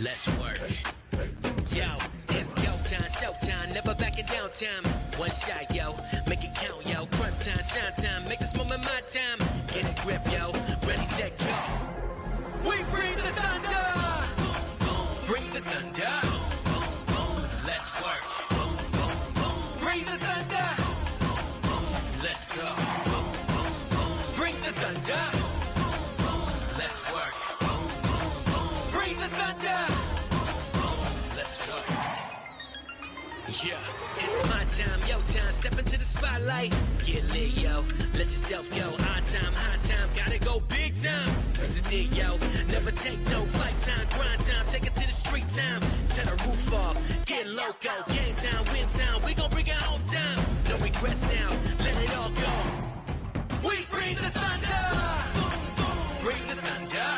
Let's work. Yo, it's go time, showtime, never backing down time. One shot, yo, make it count, yo. Crunch time, shine time, make this moment my time. Get a grip, yo, ready, set, go. We bring the thunder! Bring the thunder! Let's work. Bring the thunder! Let's go. Bring the thunder! Let's work. Bring the thunder! Let's work. Yeah, it's my time, yo time. Step into the spotlight. Get lit, yo. Let yourself go. On time, high time. Gotta go big time. This is it, yo. Never take no fight time. Grind time. Take it to the street time. Turn the roof off. Get loco. Game time, win time. We gon' bring it home time. No regrets now. Let it all go. We bring the thunder. Bring the thunder.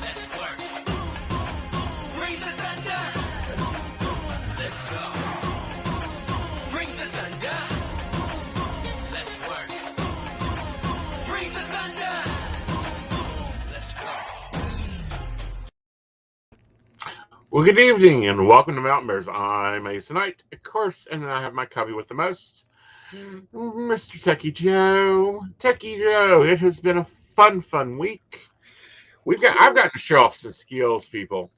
Let's work. Bring the thunder. Let's go. Bring the thunder. Let's work. Bring the thunder. Let's work. Well, good evening and welcome to Mountain Bears. I'm Aeson Knight, of course, and I have my cubby with the most, Mr. Techy Joe. Techy Joe, it has been a fun week. I've gotten to show off some skills, people.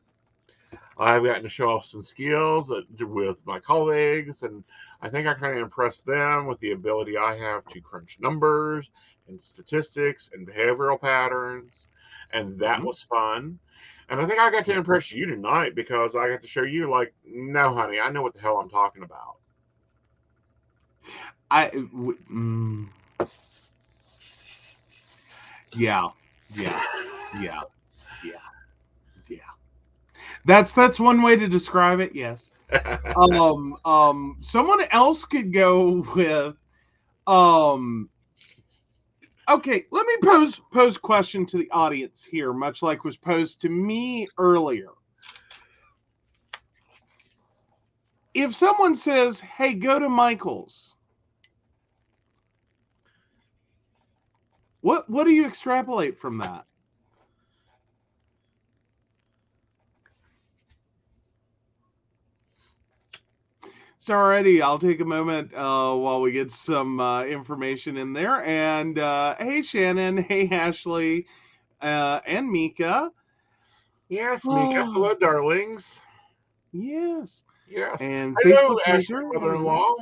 I've gotten to show off some skills with my colleagues, and I think I kind of impressed them with the ability I have to crunch numbers and statistics and behavioral patterns, and that was fun. And I think I got to impress you tonight because I got to show you, like, no, honey, I know what the hell I'm talking about. Yeah. That's one way to describe it. Yes. Someone else could go with, okay, let me pose question to the audience here, much like was posed to me earlier. If someone says, hey, go to Michael's, what do you extrapolate from that? So already, I'll take a moment while we get some information in there. And hey, Shannon. Hey, Ashley. And Mika. Yes, Mika. Hello, darlings. Yes. Yes. And hello, Facebook Ashley, user. mother-in-law.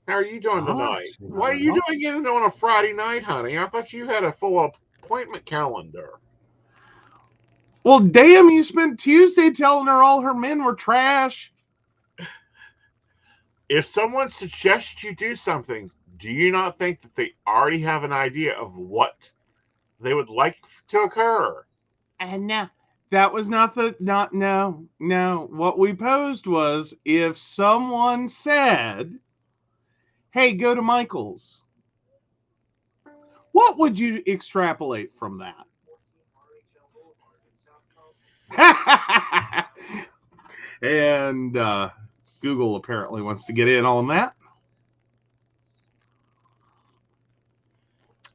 How are you doing tonight? What are you doing in on a Friday night, honey? I thought you had a full appointment calendar. Well, damn, you spent Tuesday telling her all her men were trash. If someone suggests you do something, do you not think that they already have an idea of what they would like to occur? And no, that was no. What we posed was if someone said, hey, go to Michael's, what would you extrapolate from that? And Google apparently wants to get in on that.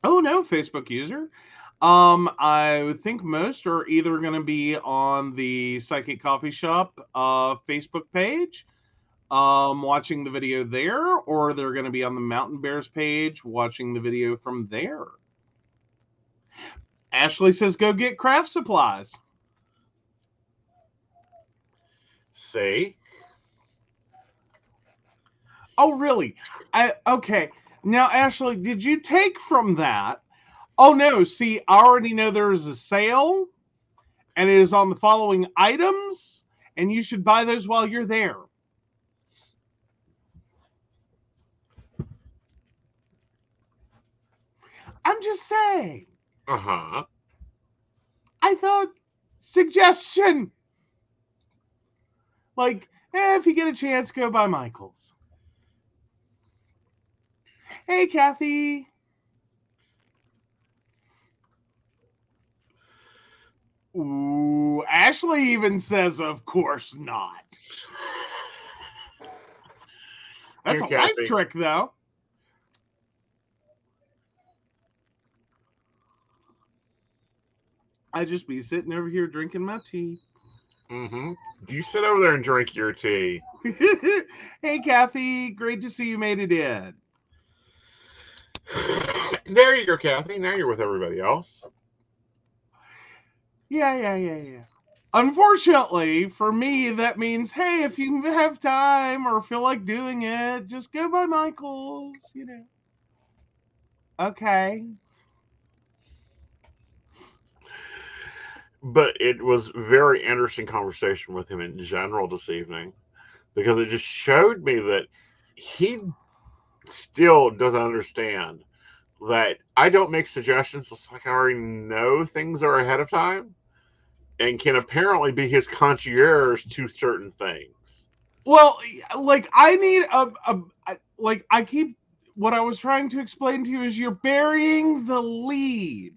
Oh no, Facebook user. I would think most are either going to be on the Psychic Coffee Shop Facebook page, watching the video there, or they're going to be on the Mountain Bears page watching the video from there. Ashley says, go get craft supplies. See? Oh, really? Okay. Now, Ashley, did you take from that? Oh, no. See, I already know there is a sale, and it is on the following items, and you should buy those while you're there. I'm just saying. Uh-huh. I thought suggestion. Like, if you get a chance, go by Michael's. Hey, Kathy. Ooh, Ashley even says, of course not. That's a life trick, though. I'd just be sitting over here drinking my tea. Mm-hmm. You sit over there and drink your tea. Hey, Kathy, great to see you made it in. There you go, Kathy. Now you're with everybody else. Yeah. Unfortunately, for me, that means, hey, if you have time or feel like doing it, just go by Michael's, Okay. But it was very interesting conversation with him in general this evening because it just showed me that he still doesn't understand that I don't make suggestions. It's like I already know things are ahead of time and can apparently be his concierge to certain things. Well, like I need like I keep what I was trying to explain to you is you're burying the lead.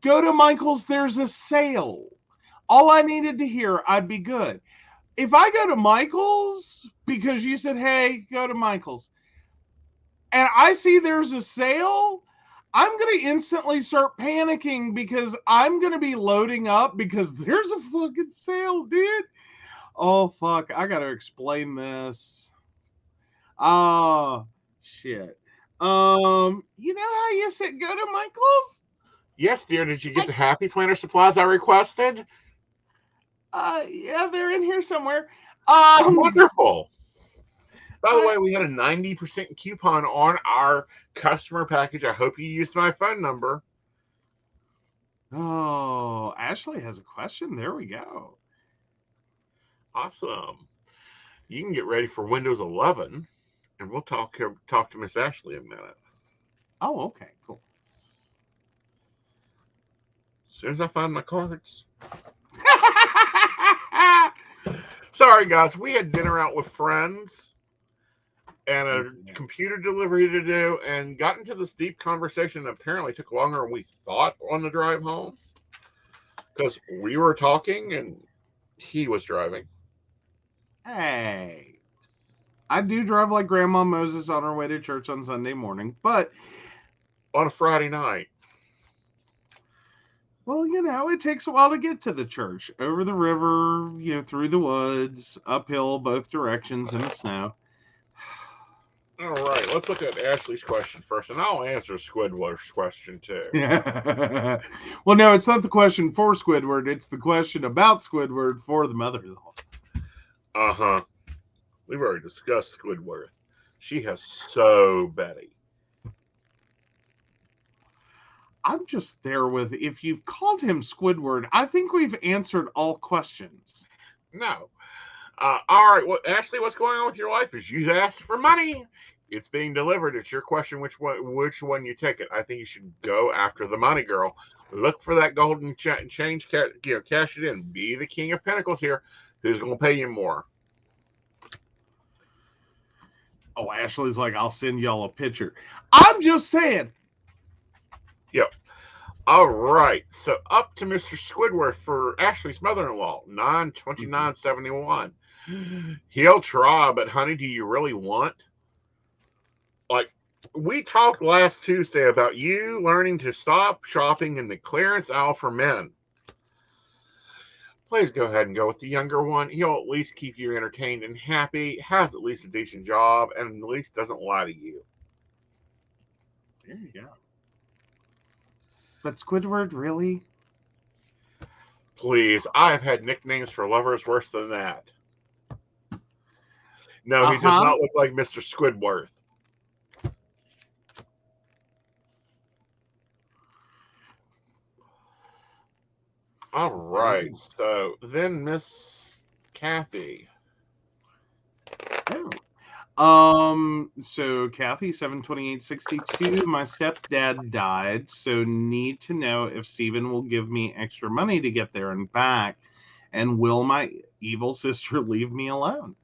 Go to Michael's, there's a sale. All I needed to hear, I'd be good. If I go to Michael's because you said, hey, go to Michael's, and I see there's a sale, I'm going to instantly start panicking because I'm going to be loading up because there's a fucking sale, dude. Oh, fuck. I got to explain this. Oh, shit. You know how you said go to Michael's? Yes, dear, did you get the Happy Planner supplies I requested? Yeah, they're in here somewhere. Wonderful. By the I, way, we had a 90% coupon on our customer package. I hope you used my phone number. oh, Ashley has a question. There we go. Awesome. You can get ready for Windows 11, and we'll talk to Miss Ashley in a minute. Oh, okay, cool. As soon as I find my cards. Sorry, guys. We had dinner out with friends and a computer delivery to do and got into this deep conversation that apparently took longer than we thought on the drive home because we were talking and he was driving. Hey, I do drive like Grandma Moses on her way to church on Sunday morning, but On a Friday night. well, it takes a while to get to the church. Over the river, through the woods, uphill both directions in the snow. All right, let's look at Ashley's question first, and I'll answer Squidward's question too. Well, no, it's not the question for Squidward. It's the question about Squidward for the mother-in-law. Uh-huh. We've already discussed Squidward. She has so Betty. I'm just there with, if you've called him Squidward, I think we've answered all questions. No. All right, Ashley, what's going on with your life? Is you asked for money. It's being delivered. It's your question which one you take it. I think you should go after the money, girl. Look for that golden change, cash it in. Be the king of pentacles here. Who's going to pay you more? Oh, Ashley's like, I'll send y'all a picture. I'm just saying. Yep. All right. So up to Mr. Squidward for Ashley's mother-in-law, 9/29/71. He'll try, but honey, do you really want? Like, we talked last Tuesday about you learning to stop shopping in the clearance aisle for men. Please go ahead and go with the younger one. He'll at least keep you entertained and happy, has at least a decent job, and at least doesn't lie to you. There you go. But Squidward, really? Please, I've had nicknames for lovers worse than that. No, he does not look like Mr. Squidward. All right. So then Miss Kathy. So Kathy, 7/28/62. My stepdad died, so need to know if Stephen will give me extra money to get there and back, and will my evil sister leave me alone?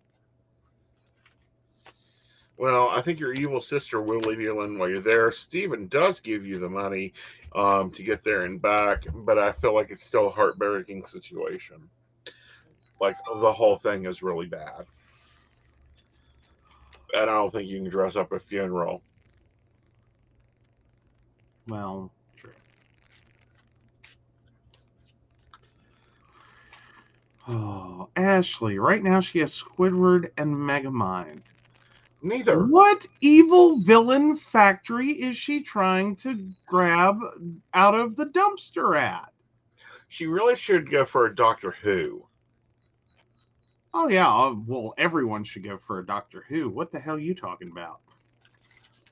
Well, I think your evil sister will leave you alone while you're there. Stephen does give you the money to get there and back, but I feel like it's still a heartbreaking situation. Like, the whole thing is really bad. And I don't think you can dress up a funeral. Well, true. Oh, Ashley. Right now she has Squidward and Megamind. Neither. What evil villain factory is she trying to grab out of the dumpster at? She really should go for a Doctor Who. Oh, yeah. Well, everyone should go for a Doctor Who. What the hell are you talking about?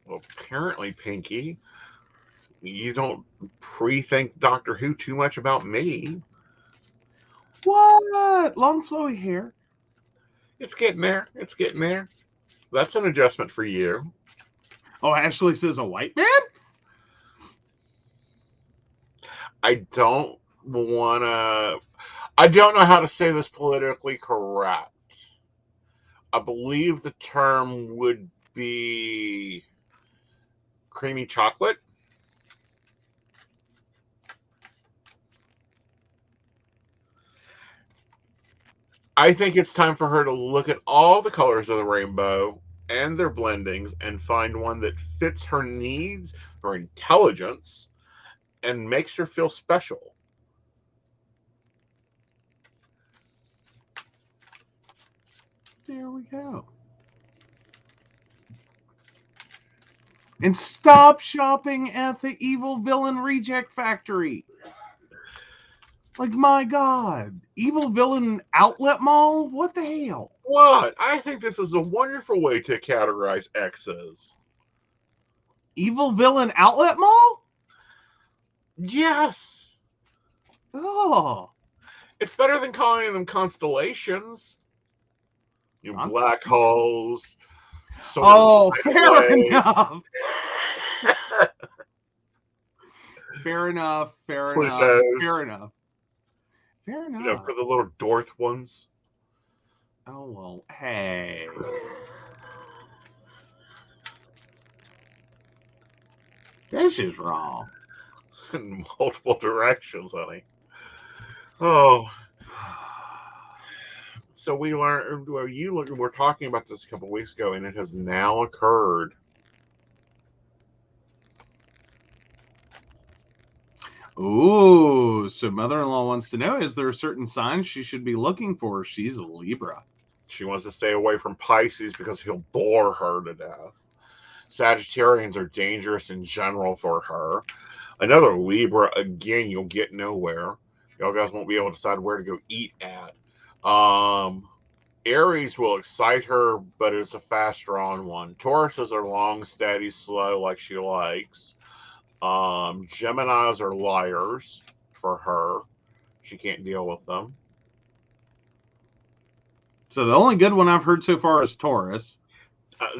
Well, apparently, Pinky, you don't pre-think Doctor Who too much about me. What? Long flowy hair? It's getting there. It's getting there. That's an adjustment for you. Oh, Ashley says a white man? I don't know how to say this politically correct. I believe the term would be creamy chocolate. I think it's time for her to look at all the colors of the rainbow and their blendings and find one that fits her needs, her intelligence, and makes her feel special. There we go. And stop shopping at the evil villain reject factory. Like, my God. Evil villain outlet mall? What the hell? What? I think this is a wonderful way to categorize exes. Evil villain outlet mall? Yes. Oh. It's better than calling them constellations. You know, black holes. Oh, fair enough. Fair enough. Fair enough. Fair enough. Fair enough. You know, for the little Dorth ones. Oh, well, hey. This is wrong. In multiple directions, honey. Oh. So we learned, well, we're talking about this a couple weeks ago, and it has now occurred. Ooh, so mother-in-law wants to know, is there certain signs she should be looking for? She's a Libra. She wants to stay away from Pisces because he'll bore her to death. Sagittarians are dangerous in general for her. Another Libra, again, you'll get nowhere. Y'all guys won't be able to decide where to go eat at. Aries will excite her, but it's a fast-drawn one. Tauruses are long, steady, slow, like she likes. Geminis are liars for her. She can't deal with them. So the only good one I've heard so far is Taurus.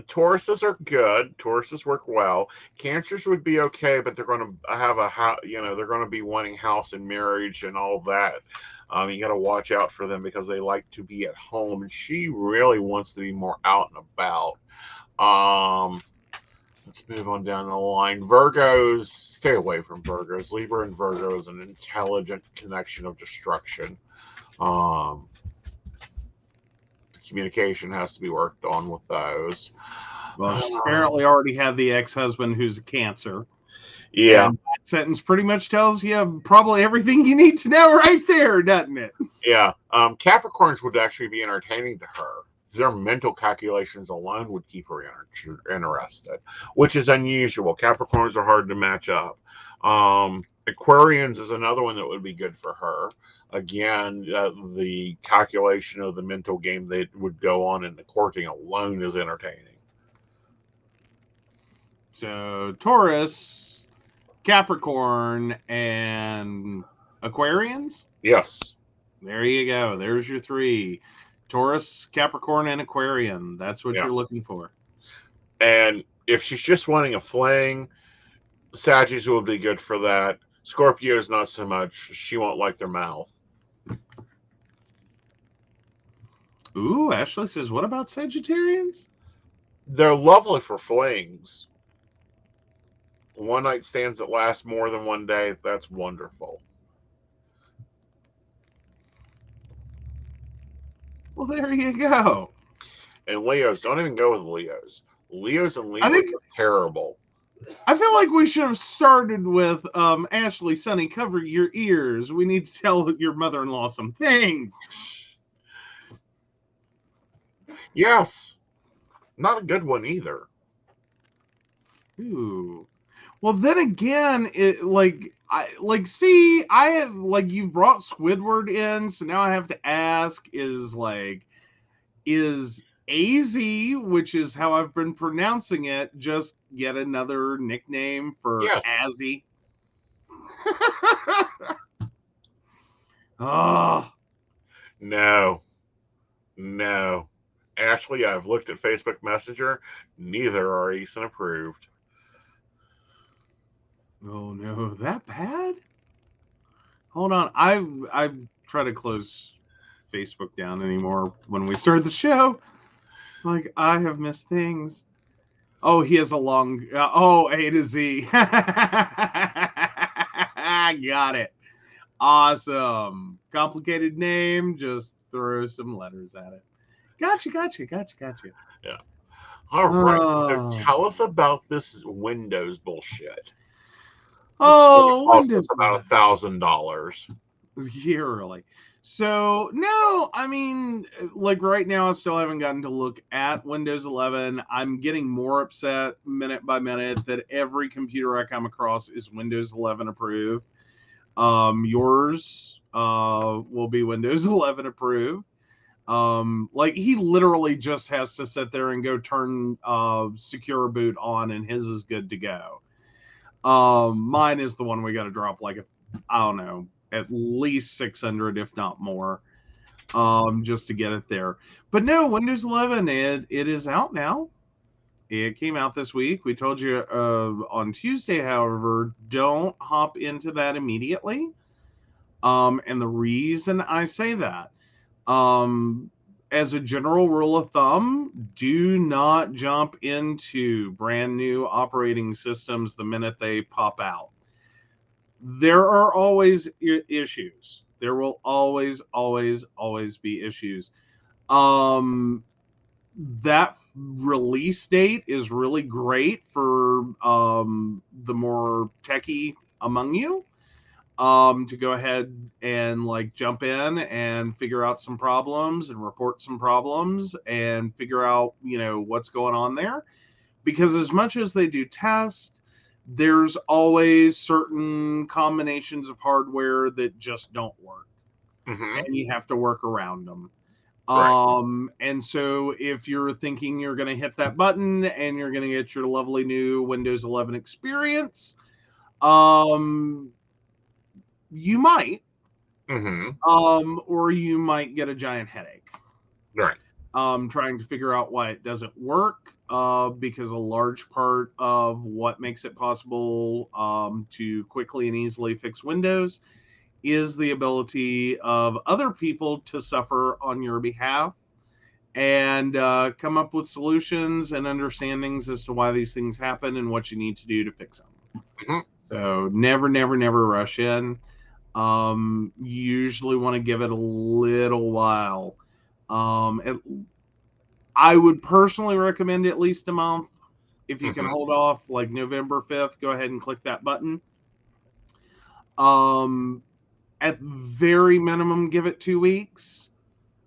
Tauruses are good. Tauruses work well. Cancers would be okay, but they're going to have they're going to be wanting house and marriage and all that. You got to watch out for them because they like to be at home, and she really wants to be more out and about. Let's move on down the line. Virgos, stay away from Virgos. Libra and Virgo is an intelligent connection of destruction. Communication has to be worked on with those. Well, she's apparently already had the ex-husband who's a Cancer. Yeah. And that sentence pretty much tells you probably everything you need to know right there, doesn't it? Yeah. Capricorns would actually be entertaining to her. Their mental calculations alone would keep her interested, which is unusual. Capricorns are hard to match up. Aquarians is another one that would be good for her. Again, the calculation of the mental game that would go on in the courting alone is entertaining. So Taurus, Capricorn, and Aquarians? Yes. There you go. There's your three. Taurus, Capricorn, and Aquarian. That's what you're looking for. And if she's just wanting a fling, Sagittarius will be good for that. Scorpios, not so much. She won't like their mouth. Ooh, Ashley says, what about Sagittarians? They're lovely for flings. One night stands that last more than one day, that's wonderful. Well, there you go. And Leos, don't even go with Leos. Leos and Libras are terrible. I feel like we should have started with Ashley, Sonny, cover your ears. We need to tell your mother-in-law some things. Yes. Not a good one either. Ooh. Well, then again, I have like you brought Squidward in, so now I have to ask is AZ, which is how I've been pronouncing it, just yet another nickname for Yes. Azzy? Oh, No. No. Ashley, I've looked at Facebook Messenger. Neither are Aeson approved. oh no, that bad? Hold on, I try to close Facebook down anymore when we start the show. Like I have missed things. Oh, he has a long. A to Z. I got it. Awesome. Complicated name. Just throw some letters at it. Gotcha. Yeah. All right. So Oh, tell us about this Windows bullshit. It's going to oh, cost us Windows about $1,000. yearly. So no, I mean, like right now, I still haven't gotten to look at Windows 11. I'm getting more upset minute by minute that every computer I come across is Windows 11 approved. Yours will be Windows 11 approved. Like he literally just has to sit there and go turn secure boot on, and his is good to go. Mine is the one we got to drop like I don't know, at least 600, if not more, just to get it there. But no, Windows 11, it is out now. It came out this week. We told you on Tuesday, however, don't hop into that immediately. And the reason I say that, as a general rule of thumb, do not jump into brand new operating systems the minute they pop out. There are always issues. There will always be issues. Um, that release date is really great for the more techie among you, to go ahead and like jump in and figure out some problems and report some problems and figure out, what's going on there. Because as much as they do test, there's always certain combinations of hardware that just don't work, Mm-hmm. and you have to work around them. Right. And so if you're thinking you're going to hit that button and you're going to get your lovely new Windows 11 experience, um, you might, Mm-hmm. or you might get a giant headache. Right. Trying to figure out why it doesn't work, because a large part of what makes it possible to quickly and easily fix Windows is the ability of other people to suffer on your behalf and come up with solutions and understandings as to why these things happen and what you need to do to fix them. Mm-hmm. So never rush in. Usually want to give it a little while. I would personally recommend at least a month. If you can Mm-hmm. hold off like November 5th, go ahead and click that button. Um, at very minimum, give it 2 weeks.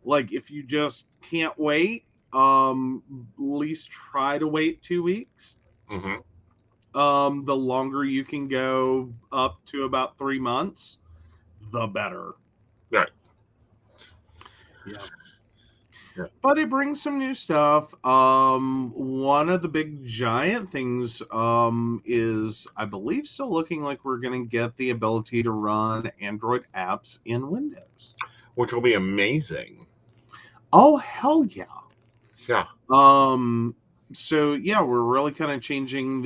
Like if you just can't wait, at least try to wait 2 weeks. Mm-hmm. The longer you can go up to about 3 months, the better. Right. Yeah. Yeah. But it brings some new stuff. One of the big giant things is, I believe, still looking like we're going to get the ability to run Android apps in Windows. Which will be amazing. Oh, hell yeah. Yeah. So yeah, we're really kind of changing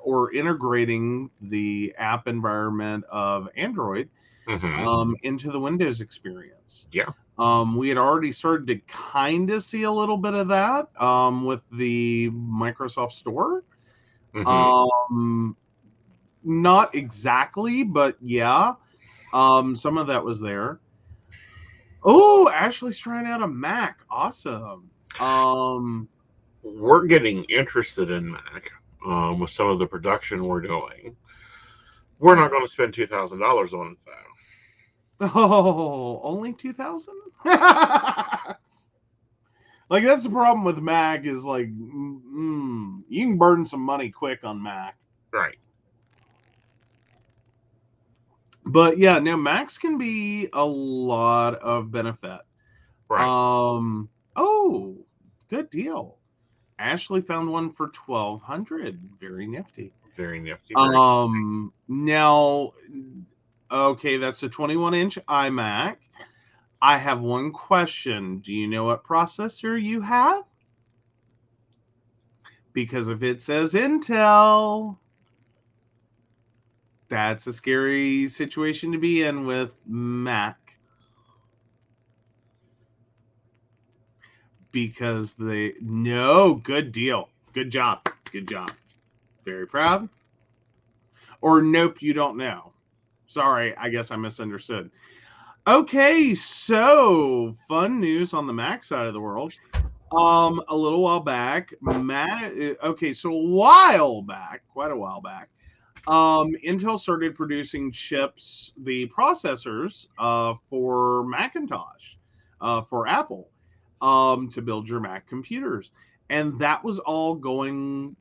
or integrating the app environment of Android Mm-hmm. into the Windows experience. Yeah. We had already started to kind of see a little bit of that with the Microsoft Store. Mm-hmm. Not exactly, but yeah, some of that was there. Oh, Ashley's trying out a Mac. Awesome. We're getting interested in Mac with some of the production we're doing. We're not going to spend $2,000 on it though. Oh, only 2,000? Like, that's the problem with Mac is, like, you can burn some money quick on Mac. Right. But, yeah, no, Macs can be a lot of benefit. Right. Oh, good deal. Ashley found one for $1,200. Very nifty. Very nifty. Now, okay, that's a 21-inch iMac. I have one question. Do you know what processor you have? Because if it says Intel, that's a scary situation to be in with Mac. Because no, good deal. Good job. Good job. Very proud. Or nope, you don't know. Sorry, I guess I misunderstood. Okay, so fun news on the Mac side of the world. A little while back, quite a while back, Intel started producing chips, the processors, for Macintosh, for Apple, to build your Mac computers. And that was all going,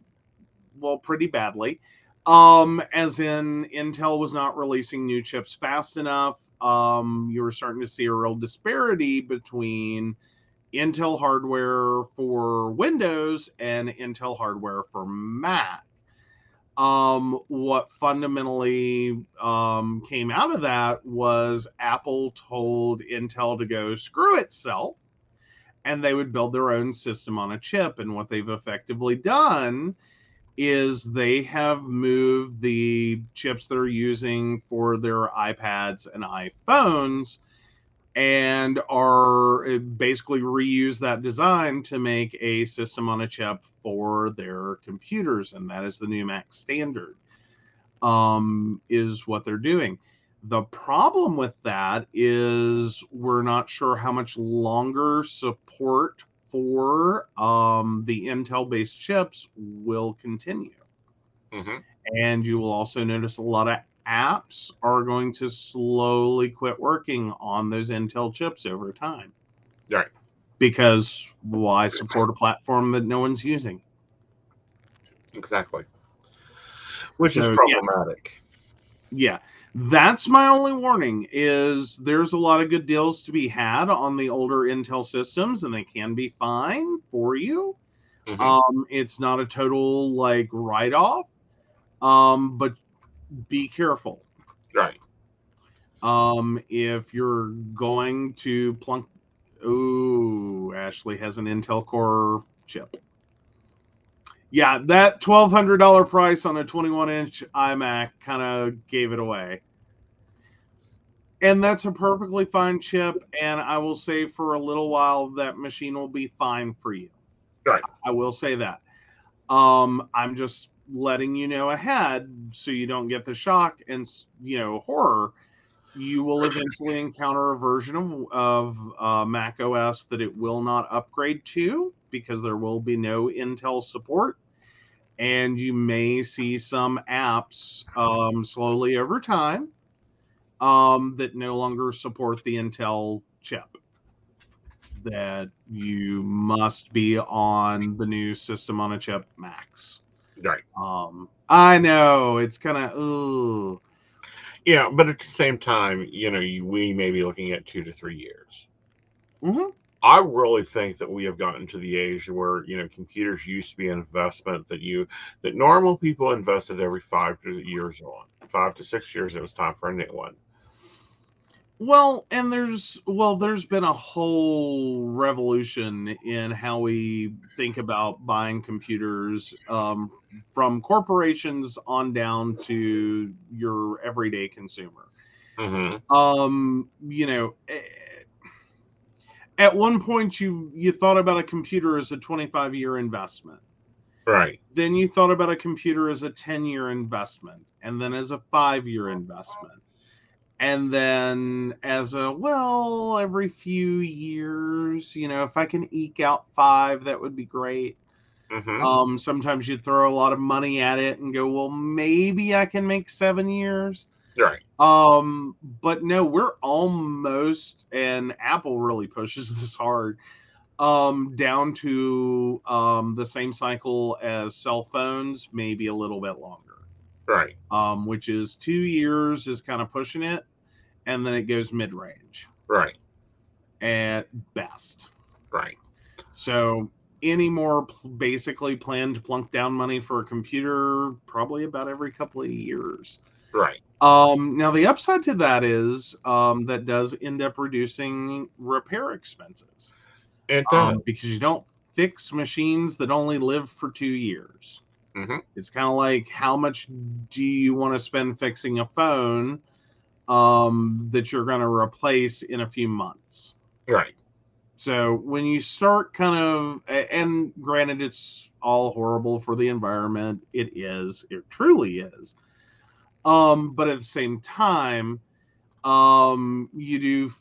well, pretty badly. As in, Intel was not releasing new chips fast enough. You were starting to see a real disparity between Intel hardware for Windows and Intel hardware for Mac. What fundamentally came out of that was Apple told Intel to go screw itself, and they would build their own system on a chip. And what they've effectively done is they have moved the chips they're using for their iPads and iPhones and are basically reuse that design to make a system on a chip for their computers. And that is the new Mac standard, is what they're doing. The problem with that is we're not sure how much longer support for the Intel-based chips will continue. Mm-hmm. And you will also notice a lot of apps are going to slowly quit working on those Intel chips over time. Right. Because why support a platform that no one's using? Exactly. Which is problematic. Yeah. That's my only warning, is there's a lot of good deals to be had on the older Intel systems, and they can be fine for you. Mm-hmm. It's not a total, like, write-off, but be careful. Right. If you're going to plunk... Ooh, Ashley has an Intel Core chip. Yeah, that $1,200 price on a 21-inch iMac kind of gave it away. And that's a perfectly fine chip, and I will say for a little while that machine will be fine for you. Right. I will say that. I'm just letting you know ahead so you don't get the shock and, horror. You will eventually encounter a version of Mac OS that it will not upgrade to because there will be no Intel support. And you may see some apps slowly over time that no longer support the Intel chip. That you must be on the new system on a chip Macs. Right. I know it's kind of yeah, but at the same time, we may be looking at 2 to 3 years. Mm-hmm. I really think that we have gotten to the age where computers used to be an investment that normal people invested every 5 years on. 5 to 6 years, it was time for a new one. Well, and there's been a whole revolution in how we think about buying computers, from corporations on down to your everyday consumer. Mm-hmm. At one point you thought about a computer as a 25-year investment. Right. Then you thought about a computer as a 10-year investment, and then as a 5-year investment. And then as every few years, if I can eke out 5, that would be great. Mm-hmm. Sometimes you throw a lot of money at it and go, well, maybe I can make 7 years. Right. But no, we're almost, and Apple really pushes this hard. down to the same cycle as cell phones, maybe a little bit longer. Right. Which is 2 years is kind of pushing it, and then it goes mid-range. Right. At best. Right. So any more basically plan to plunk down money for a computer probably about every couple of years. Right. Now the upside to that is that does end up reducing repair expenses. It does. Because you don't fix machines that only live for 2 years. Mm-hmm. It's kind of like, how much do you want to spend fixing a phone that you're going to replace in a few months? Right. So when you start kind of, and granted, it's all horrible for the environment. It truly is. But at the same time, you do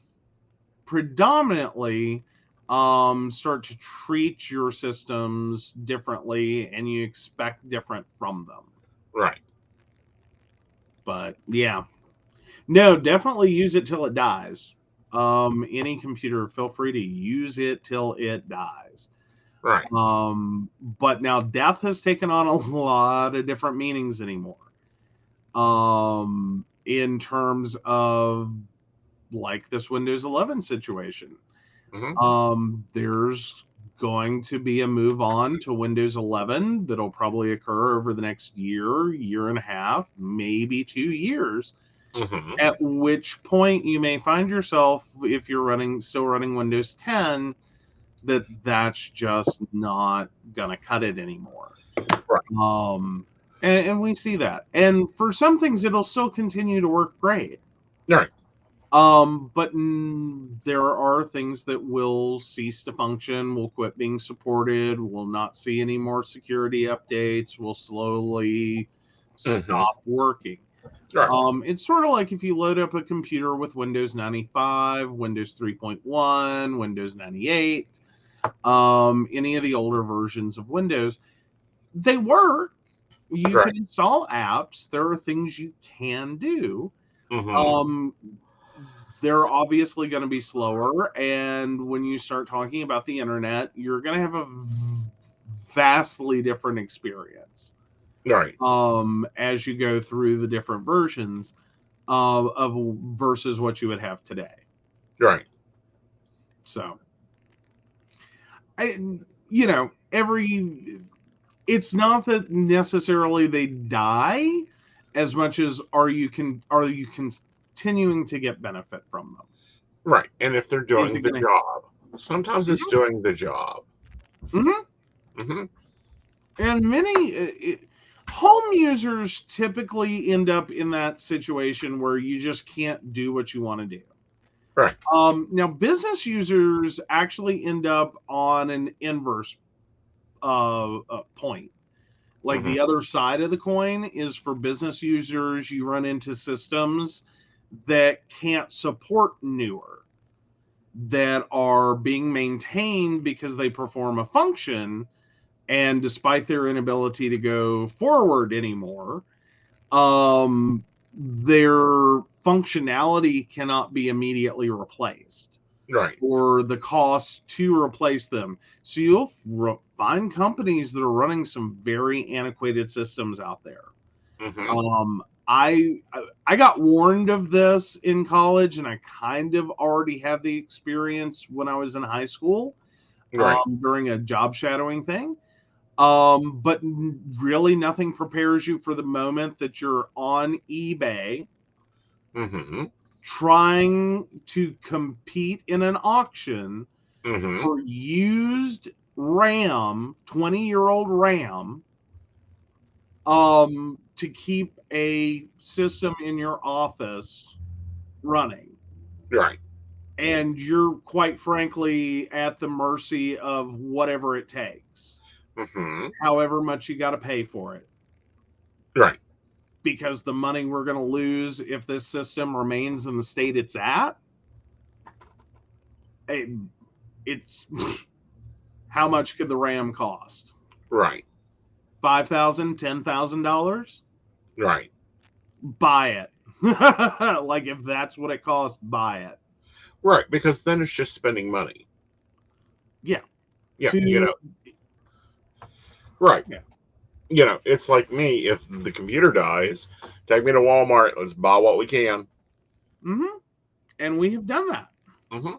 predominantly start to treat your systems differently, and you expect different from them. Right. But yeah, no, definitely use it till it dies. Any computer, feel free to use it till it dies. Right. But now death has taken on a lot of different meanings anymore. In terms of like this Windows 11 situation. Mm-hmm. There's going to be a move on to Windows 11 that'll probably occur over the next year and a half, maybe 2 years. Mm-hmm. At which point you may find yourself, if you're still running Windows 10, that's just not gonna cut it anymore. Right. And we see that. And for some things, it'll still continue to work great. Right. But there are things that will cease to function, will quit being supported, will not see any more security updates, will slowly stop working. Right. It's sort of like if you load up a computer with Windows 95, Windows 3.1, Windows 98, any of the older versions of Windows, they work. You Right. can install apps. There are things you can do. Mm-hmm. They're obviously going to be slower. And when you start talking about the internet, you're going to have a vastly different experience. Right. As you go through the different versions of versus what you would have today. Right. So, it's not that necessarily they die as much as are you continuing to get benefit from them. Right. And if they're doing the job, sometimes it's doing the job. Mm-hmm. Mm-hmm. And many home users typically end up in that situation where you just can't do what you want to do. Right. Now, business users actually end up on an inverse point. Like the other side of the coin is for business users, you run into systems that can't support newer, that are being maintained because they perform a function, and despite their inability to go forward anymore, their functionality cannot be immediately replaced. Right. Or the cost to replace them. So you'll find companies that are running some very antiquated systems out there. Mm-hmm. I got warned of this in college, and I kind of already had the experience when I was in high school, Right. during a job shadowing thing. But really nothing prepares you for the moment that you're on eBay trying to compete in an auction for used RAM, 20-year-old RAM, to keep a system in your office running. Right. And you're quite frankly at the mercy of whatever it takes. However much you got to pay for it. Right. Because the money we're going to lose if this system remains in the state it's at, it's how much could the RAM cost? Right. $5,000, $10,000? Right. Buy it. Like if that's what it costs, buy it. Right, because then it's just spending money. Yeah. Yeah, To right. yeah. It's like me. If the computer dies, take me to Walmart. Let's buy what we can. Mm-hmm. And we have done that. Mm-hmm.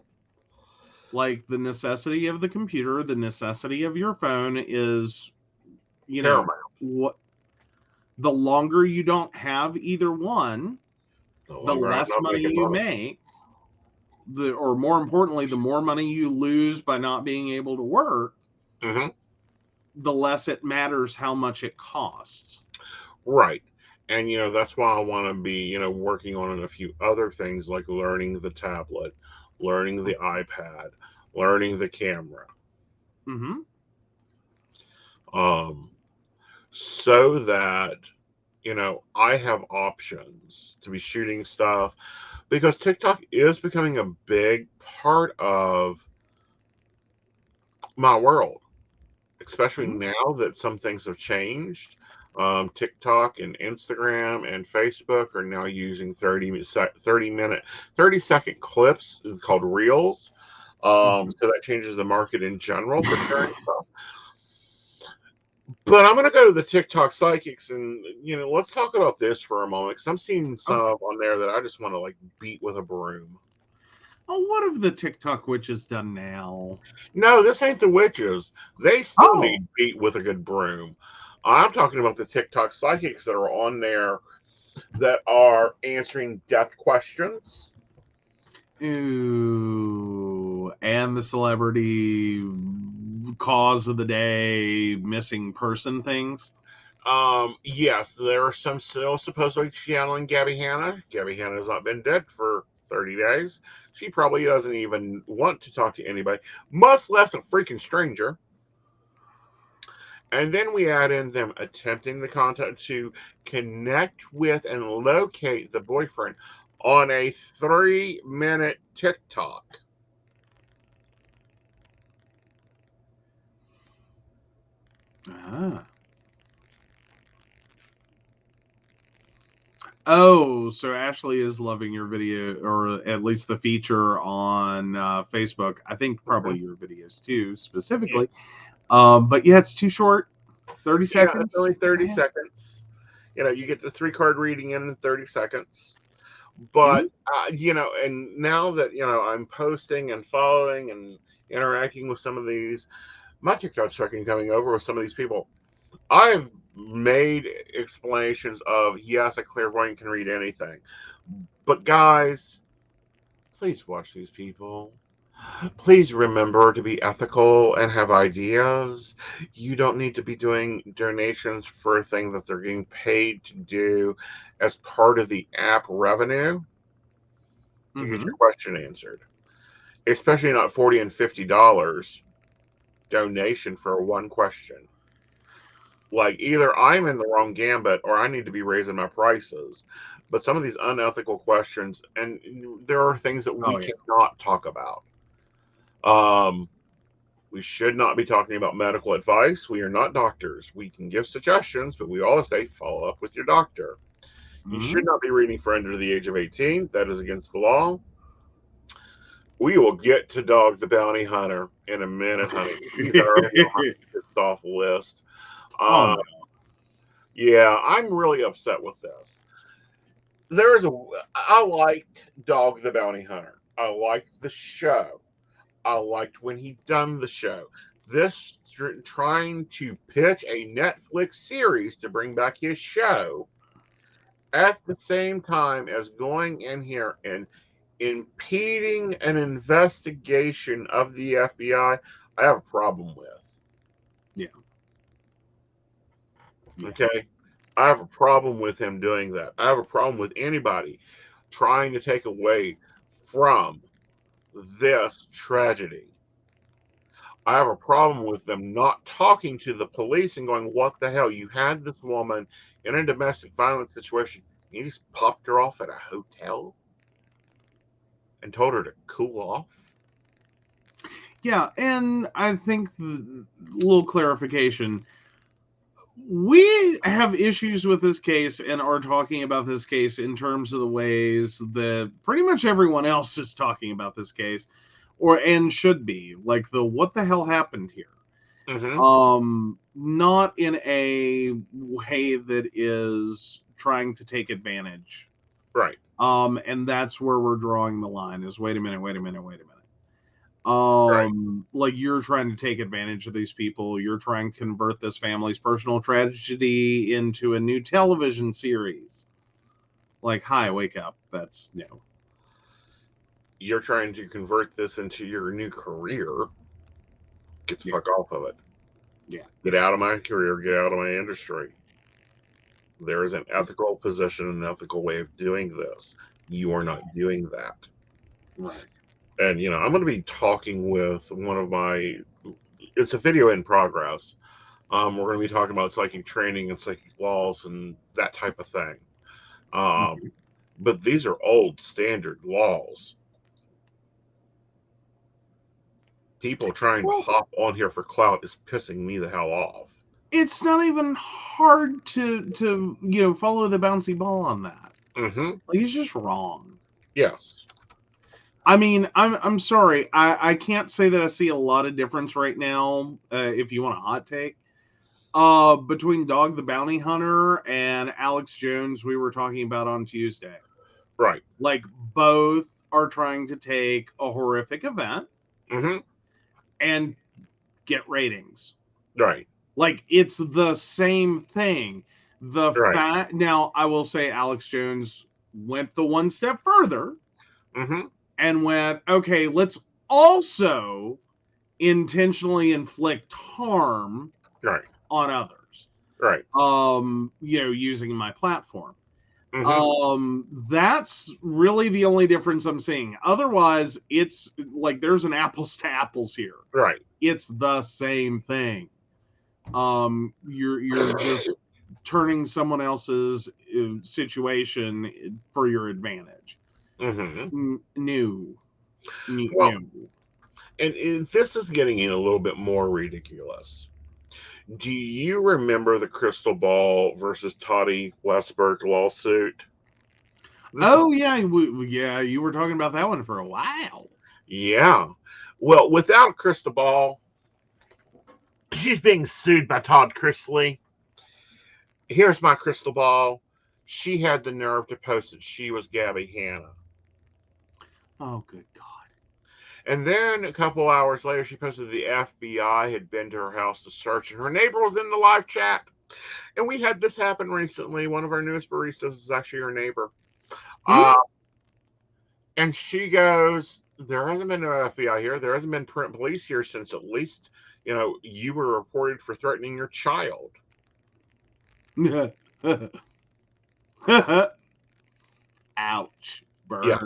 Like the necessity of the computer, the necessity of your phone is, Paramount. what the longer you don't have either one, The the longer I'm less not money making you money. make, or more importantly, the more money you lose by not being able to work, Mm-hmm. the less it matters how much it costs. Right. And that's why I want to be working on a few other things like learning the tablet, learning the iPad, learning the camera. Mm-hmm. Um, so that I have options to be shooting stuff because TikTok is becoming a big part of my world, especially Mm-hmm. now that some things have changed. TikTok and Instagram and Facebook are now using 30-second clips called Reels. Mm-hmm. So that changes the market in general for sharing stuff. But I'm going to go to the TikTok psychics and, let's talk about this for a moment because I'm seeing some Okay. on there that I just want to like beat with a broom. Oh, what have the TikTok witches done now? No, this ain't the witches. They still Oh. need beat with a good broom. I'm talking about the TikTok psychics that are on there that are answering death questions. Ooh. And the celebrity cause of the day, missing person things. Yes, there are some still supposedly channeling Gabby Hanna. Gabby Hanna has not been dead for 30 days. She probably doesn't even want to talk to anybody, much less a freaking stranger. And then we add in them attempting the contact to connect with and locate the boyfriend on a 3-minute TikTok. Ah. Oh, so Ashley is loving your video, or at least the feature on Facebook. I think Mhm. probably your videos too, Yeah, specifically. But yeah, it's too short. 30 yeah, it's seconds. only 30 Eh. seconds. You get the 3-card reading in 30 seconds. Mhm. But, and now that, I'm posting and following and interacting with some of these, my TikTok's fucking coming over with some of these people. I've made explanations of yes, a clairvoyant can read anything. But guys, please watch these people. Please remember to be ethical and have ideas. You don't need to be doing donations for a thing that they're getting paid to do as part of the app revenue to get your Mhm. question answered. Especially not $40 and $50 donation for one question. Like either I'm in the wrong gambit or I need to be raising my prices. But some of these unethical questions, and there are things that we Oh yeah. cannot talk about. Um, we should not be talking about medical advice. We are not doctors. We can give suggestions, but we always say follow up with your doctor. You should Mhm. not be reading for under the age of 18. That is against the law. We will get to Dog the Bounty Hunter in a minute, honey. She's already on my pissed off list. Oh Uh, no. yeah, I'm really upset with this. I liked Dog the Bounty Hunter. I liked the show. I liked when he done the show. This trying to pitch a Netflix series to bring back his show at the same time as going in here and impeding an investigation of the FBI, I have a problem with. Yeah. Yeah. Okay? I have a problem with him doing that. I have a problem with anybody trying to take away from this tragedy. I have a problem with them not talking to the police and going, what the hell? You had this woman in a domestic violence situation. You just popped her off at a hotel and told her to cool off. Yeah, and I think the little clarification. We have issues with this case and are talking about this case in terms of the ways that pretty much everyone else is talking about this case, and should be like the what the hell happened here. Not in a way that is trying to take advantage. Right. And that's where we're drawing the line is wait a minute. Right. Like you're trying to take advantage of these people. You're trying to convert this family's personal tragedy into a new television series. Like, hi, wake up. That's no. You're trying to convert this into your new career. Get the fuck off of it. Yeah. Get out of my career. Get out of my industry. There is an ethical position, an ethical way of doing this. You are not doing that. Right. And, you know, I'm going to be talking with one of my, it's a video in progress. We're going to be talking about psychic training and psychic laws and that type of thing. But these are old standard laws. People trying to hop on here for clout is pissing me the hell off. It's not even hard to follow the bouncy ball on that. Like, it's just wrong. Yes. I mean, I'm sorry. I can't say that I see a lot of difference right now, if you want a hot take, between Dog the Bounty Hunter and Alex Jones we were talking about on Tuesday. Right. Like, both are trying to take a horrific event and get ratings. Right. Like, it's the same thing. Now, I will say Alex Jones went the one step further and went, okay, let's also intentionally inflict harm on others. Right. Using my platform. That's really the only difference I'm seeing. Otherwise, it's like there's an apples to apples here. Right. It's the same thing. You're just turning someone else's situation for your advantage. New. Well, and this is getting in a little bit more ridiculous. Do you remember the Crystal Ball versus Toddy Westberg lawsuit? Yeah, you were talking about that one for a while. Yeah. Well, without Crystal Ball, she's being sued by Todd Chrisley. Here's my crystal ball. She had the nerve to post that she was Gabby Hanna. Oh, good God. And then a couple hours later, she posted the FBI had been to her house to search, and her neighbor was in the live chat. And we had this happen recently. One of our newest baristas is actually her neighbor. And she goes, there hasn't been no FBI here. There hasn't been police here since at least, you were reported for threatening your child. Ouch. Burn. Yeah.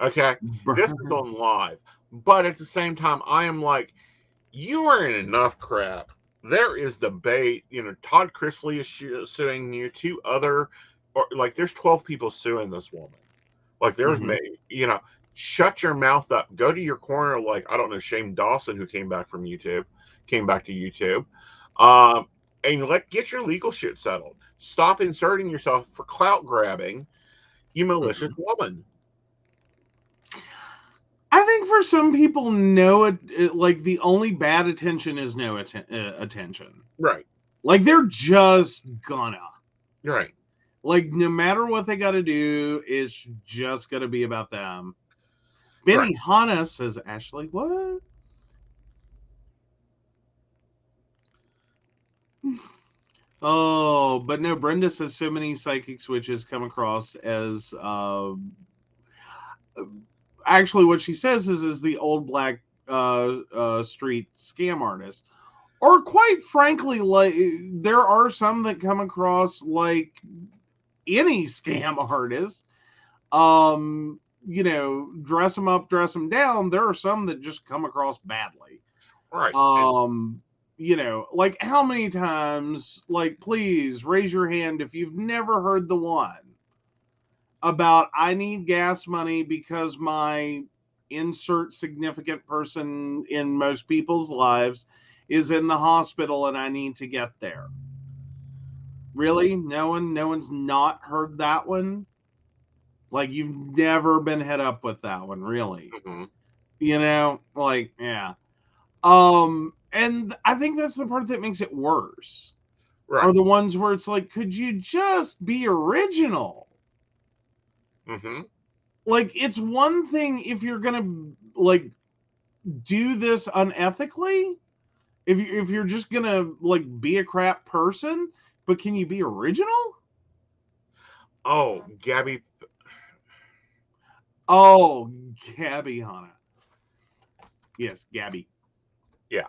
Okay. Burn. This is on live. But at the same time, I am like, you are in enough crap. There is debate. Todd Chrisley is suing you. There's 12 people suing this woman. Like, there's shut your mouth up. Go to your corner, like, I don't know, Shane Dawson, who came back to YouTube. And get your legal shit settled. Stop inserting yourself for clout grabbing, you malicious woman. I think for some people, the only bad attention is no attention. Right. Like, they're just gonna. Right. Like, no matter what they got to do, it's just going to be about them. Benny Hanna says, Ashley, what? Oh, but no, Brenda says so many psychic switches come across as... actually, what she says is the old black street scam artist. Or quite frankly, like, there are some that come across like any scam artist. Dress them up, dress them down. There are some that just come across badly. Right. Like, how many times, like, please raise your hand if you've never heard the one about I need gas money because my insert significant person in most people's lives is in the hospital and I need to get there. Really? No one's not heard that one? Like, you've never been hit up with that one, really? You know, like, yeah. And I think that's the part that makes it worse. Right. Are the ones where it's like, could you just be original? Mm-hmm. Like, it's one thing if you're gonna like do this unethically, if you're just gonna like be a crap person, but can you be original? Oh, Gabby. Oh, Gabby Hanna. Yes, Gabby. Yeah.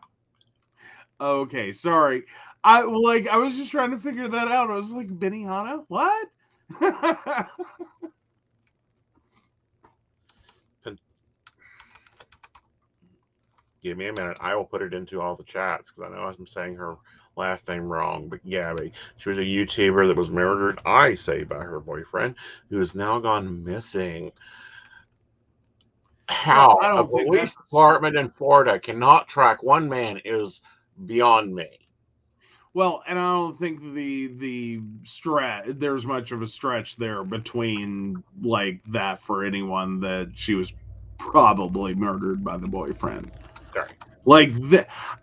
Okay, sorry. I was just trying to figure that out. I was like, Benihana? What? Give me a minute. I will put it into all the chats because I know I'm saying her last name wrong. But Gabby, she was a YouTuber that was murdered, I say, by her boyfriend, who has now gone missing. Well, How I a don't think police that's department in Florida cannot track one man is beyond me. well, and I don't think the stretch there's much of a stretch there between like that for anyone that she was probably murdered by the boyfriend. Sorry. Like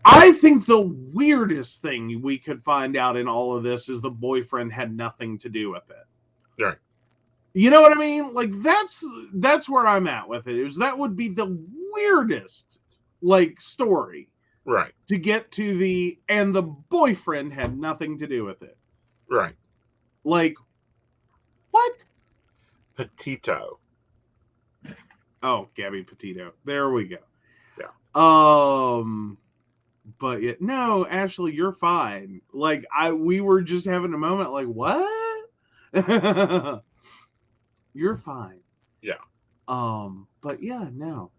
I think the weirdest thing we could find out in all of this is the boyfriend had nothing to do with it. Right. You know what I mean? Like that's where I'm at with it. Is that would be the weirdest like story Right. to get to and the boyfriend had nothing to do with it. Right. Like what? Petito. Oh, Gabby Petito. There we go. Yeah. But yeah, no, Ashley, you're fine. Like we were just having a moment like, what? You're fine. Yeah. But yeah, no.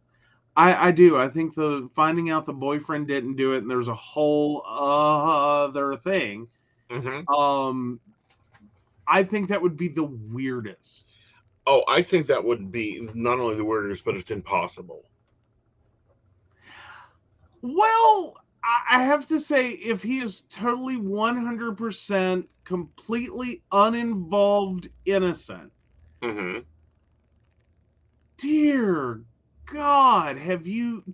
I do. I think the finding out the boyfriend didn't do it and there's a whole other thing. Mm-hmm. I think that would be the weirdest. Oh, I think that would be not only the weirdest, but it's impossible. Well, I have to say, if he is totally 100% completely uninvolved, innocent, Mm-hmm. dear God,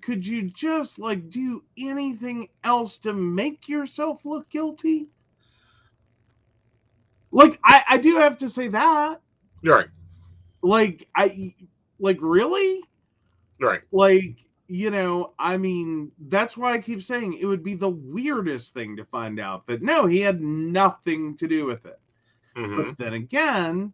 could you just like do anything else to make yourself look guilty? Like, I do have to say that. Right. Like, really? Right. Like, I mean, that's why I keep saying it would be the weirdest thing to find out that no, he had nothing to do with it. Mm-hmm. But then again,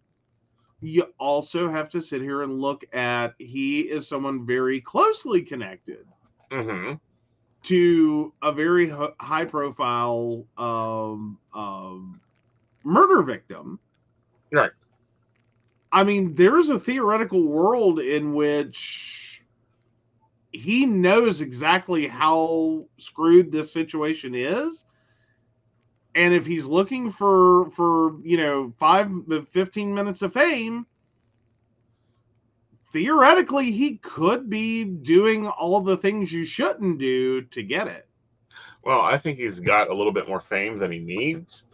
you also have to sit here and look at he is someone very closely connected Mm-hmm. to a very high profile murder victim. Right. I mean, there's a theoretical world in which he knows exactly how screwed this situation is. And if he's looking for 15 minutes of fame, theoretically he could be doing all the things you shouldn't do to get it. Well, I think he's got a little bit more fame than he needs.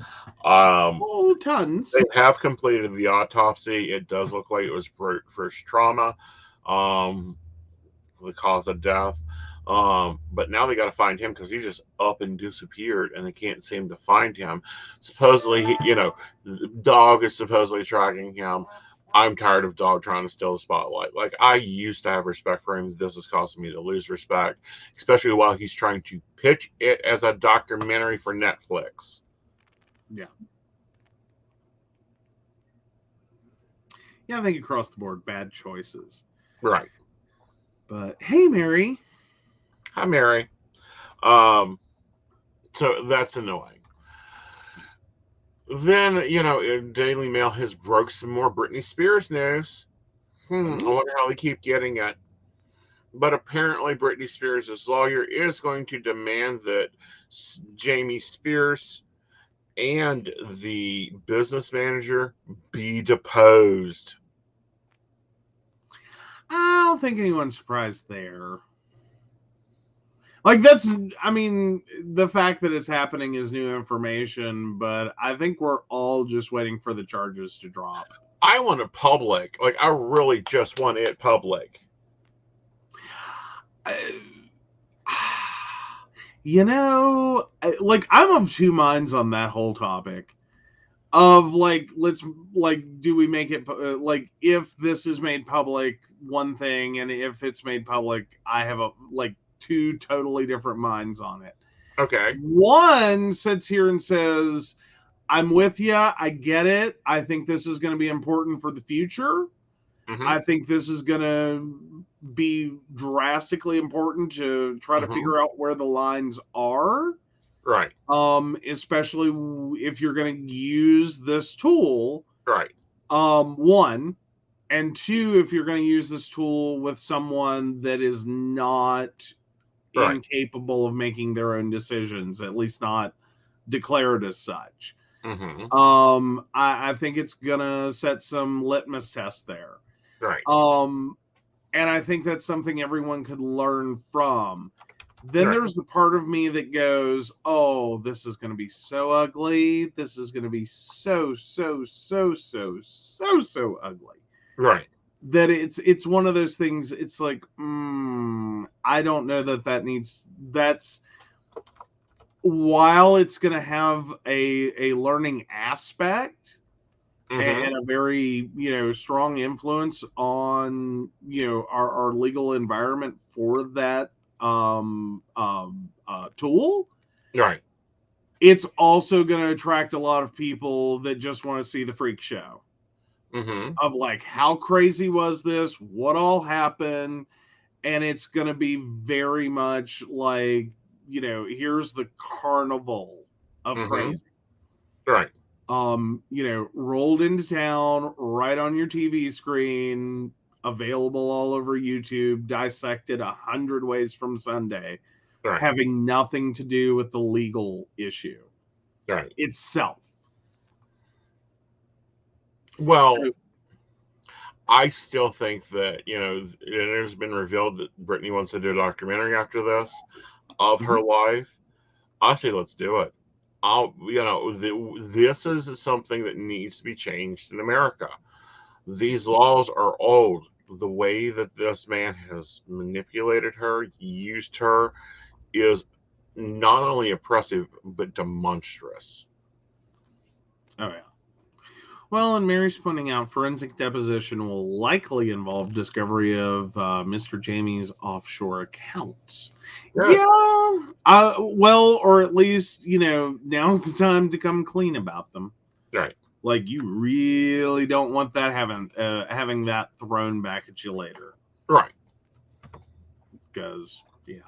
Oh, tons. They have completed the autopsy. It does look like it was brute force trauma, the cause of death. But now they got to find him because he just up and disappeared, and they can't seem to find him. Supposedly, the dog is supposedly tracking him. I'm tired of dog trying to steal the spotlight. Like, I used to have respect for him. This is causing me to lose respect, especially while he's trying to pitch it as a documentary for Netflix. Yeah. Yeah, I think across the board, bad choices. Right. But hey, Mary. Hi, Mary. So that's annoying. Then, Daily Mail has broke some more Britney Spears news. I wonder how they keep getting it. But apparently, Britney Spears' lawyer is going to demand that Jamie Spears and the business manager be deposed. I don't think anyone's surprised there. I mean, the fact that it's happening is new information, but I think we're all just waiting for the charges to drop. I want it public. Like, I really just want it public. You know, like I'm of two minds on that whole topic. Of like, let's like, do we make it like if this is made public, one thing, and if it's made public, I have a like two totally different minds on it. Okay. One sits here and says, I'm with you. I get it. I think this is going to be important for the future. Mm-hmm. I think this is going to be drastically important to try to figure out where the lines are. Right. Especially if you're going to use this tool. Right. One, and two, if you're going to use this tool with someone that is not incapable of making their own decisions, at least not declared as such. Mm-hmm. I think it's gonna set some litmus tests there. Right. And I think that's something everyone could learn from. Then there's the part of me that goes, oh, this is going to be so ugly. This is going to be so ugly. Right. That it's one of those things. It's like, I don't know that needs. That's while it's going to have a learning aspect and a very strong influence on our legal environment for that tool. Right. It's also going to attract a lot of people that just want to see the freak show of like, how crazy was this? What all happened? And it's going to be very much like, here's the carnival of crazy. Right. Rolled into town right on your TV screen, available all over YouTube, dissected 100 ways from Sunday, having nothing to do with the legal issue itself. Well, I still think that, it has been revealed that Brittany wants to do a documentary after this of her life. I say, let's do it. This is something that needs to be changed in America. These laws are old. The way that this man has manipulated her, used her, is not only oppressive, but demonstrous. Oh, yeah. Well, and Mary's pointing out forensic deposition will likely involve discovery of Mr. Jamie's offshore accounts. Yeah. Well, or at least, now's the time to come clean about them. Right. Like, you really don't want that having that thrown back at you later. Right. Because, yeah.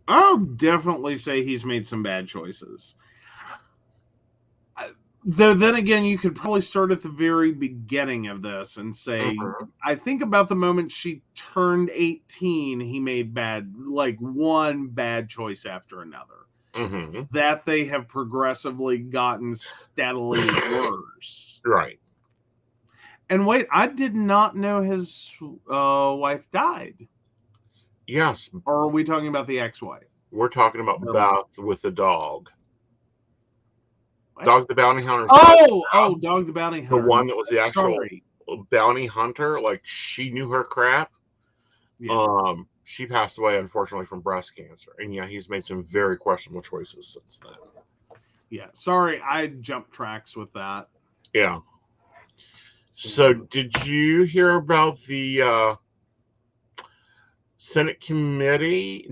I'll definitely say he's made some bad choices. Though then again, you could probably start at the very beginning of this and say, I think about the moment she turned 18, he made one bad choice after another. That they have progressively gotten steadily worse. Right. And wait, I did not know his wife died. Yes. Or are we talking about the ex-wife? We're talking about Beth with the dog. What? Dog the Bounty Hunter. Dog the Bounty Hunter. The one that was the actual bounty hunter. Like, she knew her crap. Yeah. She passed away, unfortunately, from breast cancer. And yeah, he's made some very questionable choices since then. Yeah. Sorry, I jumped tracks with that. Yeah. So, did you hear about the Senate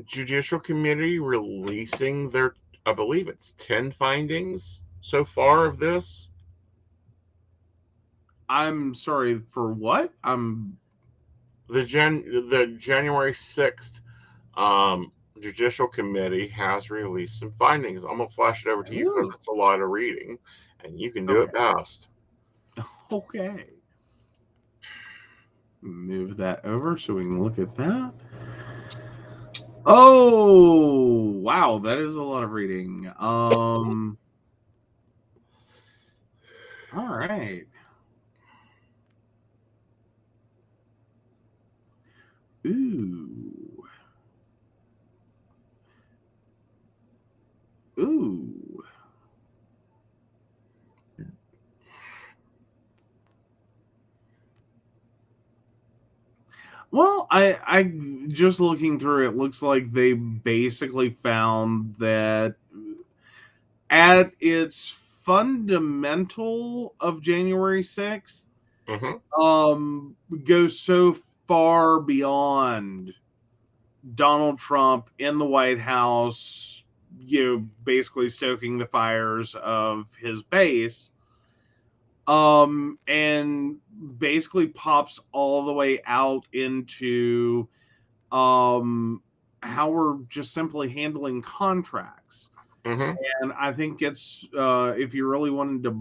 Judicial Committee releasing their, I believe it's 10 findings so far of this? I'm sorry, for what? The January 6th Judicial Committee has released some findings. I'm going to flash it over to you because it's a lot of reading, and you can do it best. Okay. Move that over so we can look at that. Oh, wow, that is a lot of reading. All right. Ooh. Well, I just looking through it, looks like they basically found that at its fundamental of January 6th, Mm-hmm. goes so far beyond Donald Trump in the White House, basically stoking the fires of his base, and basically pops all the way out into how we're just simply handling contracts. Mm-hmm. And I think it's if you really wanted to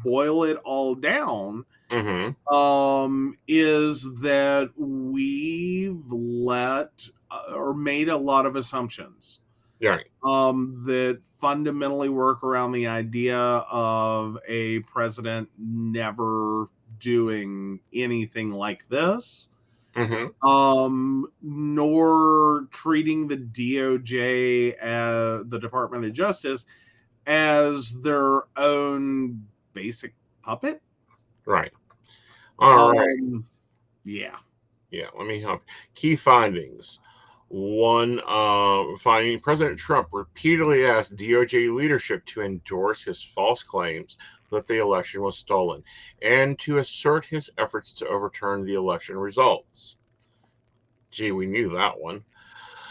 boil it all down, Mm-hmm. is that we've let or made a lot of assumptions Right. that fundamentally work around the idea of a president never doing anything like this, Mm-hmm. nor treating the DOJ, the Department of Justice, as their own basic puppet. Right. All right. Yeah. Yeah, let me help. Key findings. One, finding President Trump repeatedly asked DOJ leadership to endorse his false claims that the election was stolen and to assert his efforts to overturn the election results. Gee, we knew that one.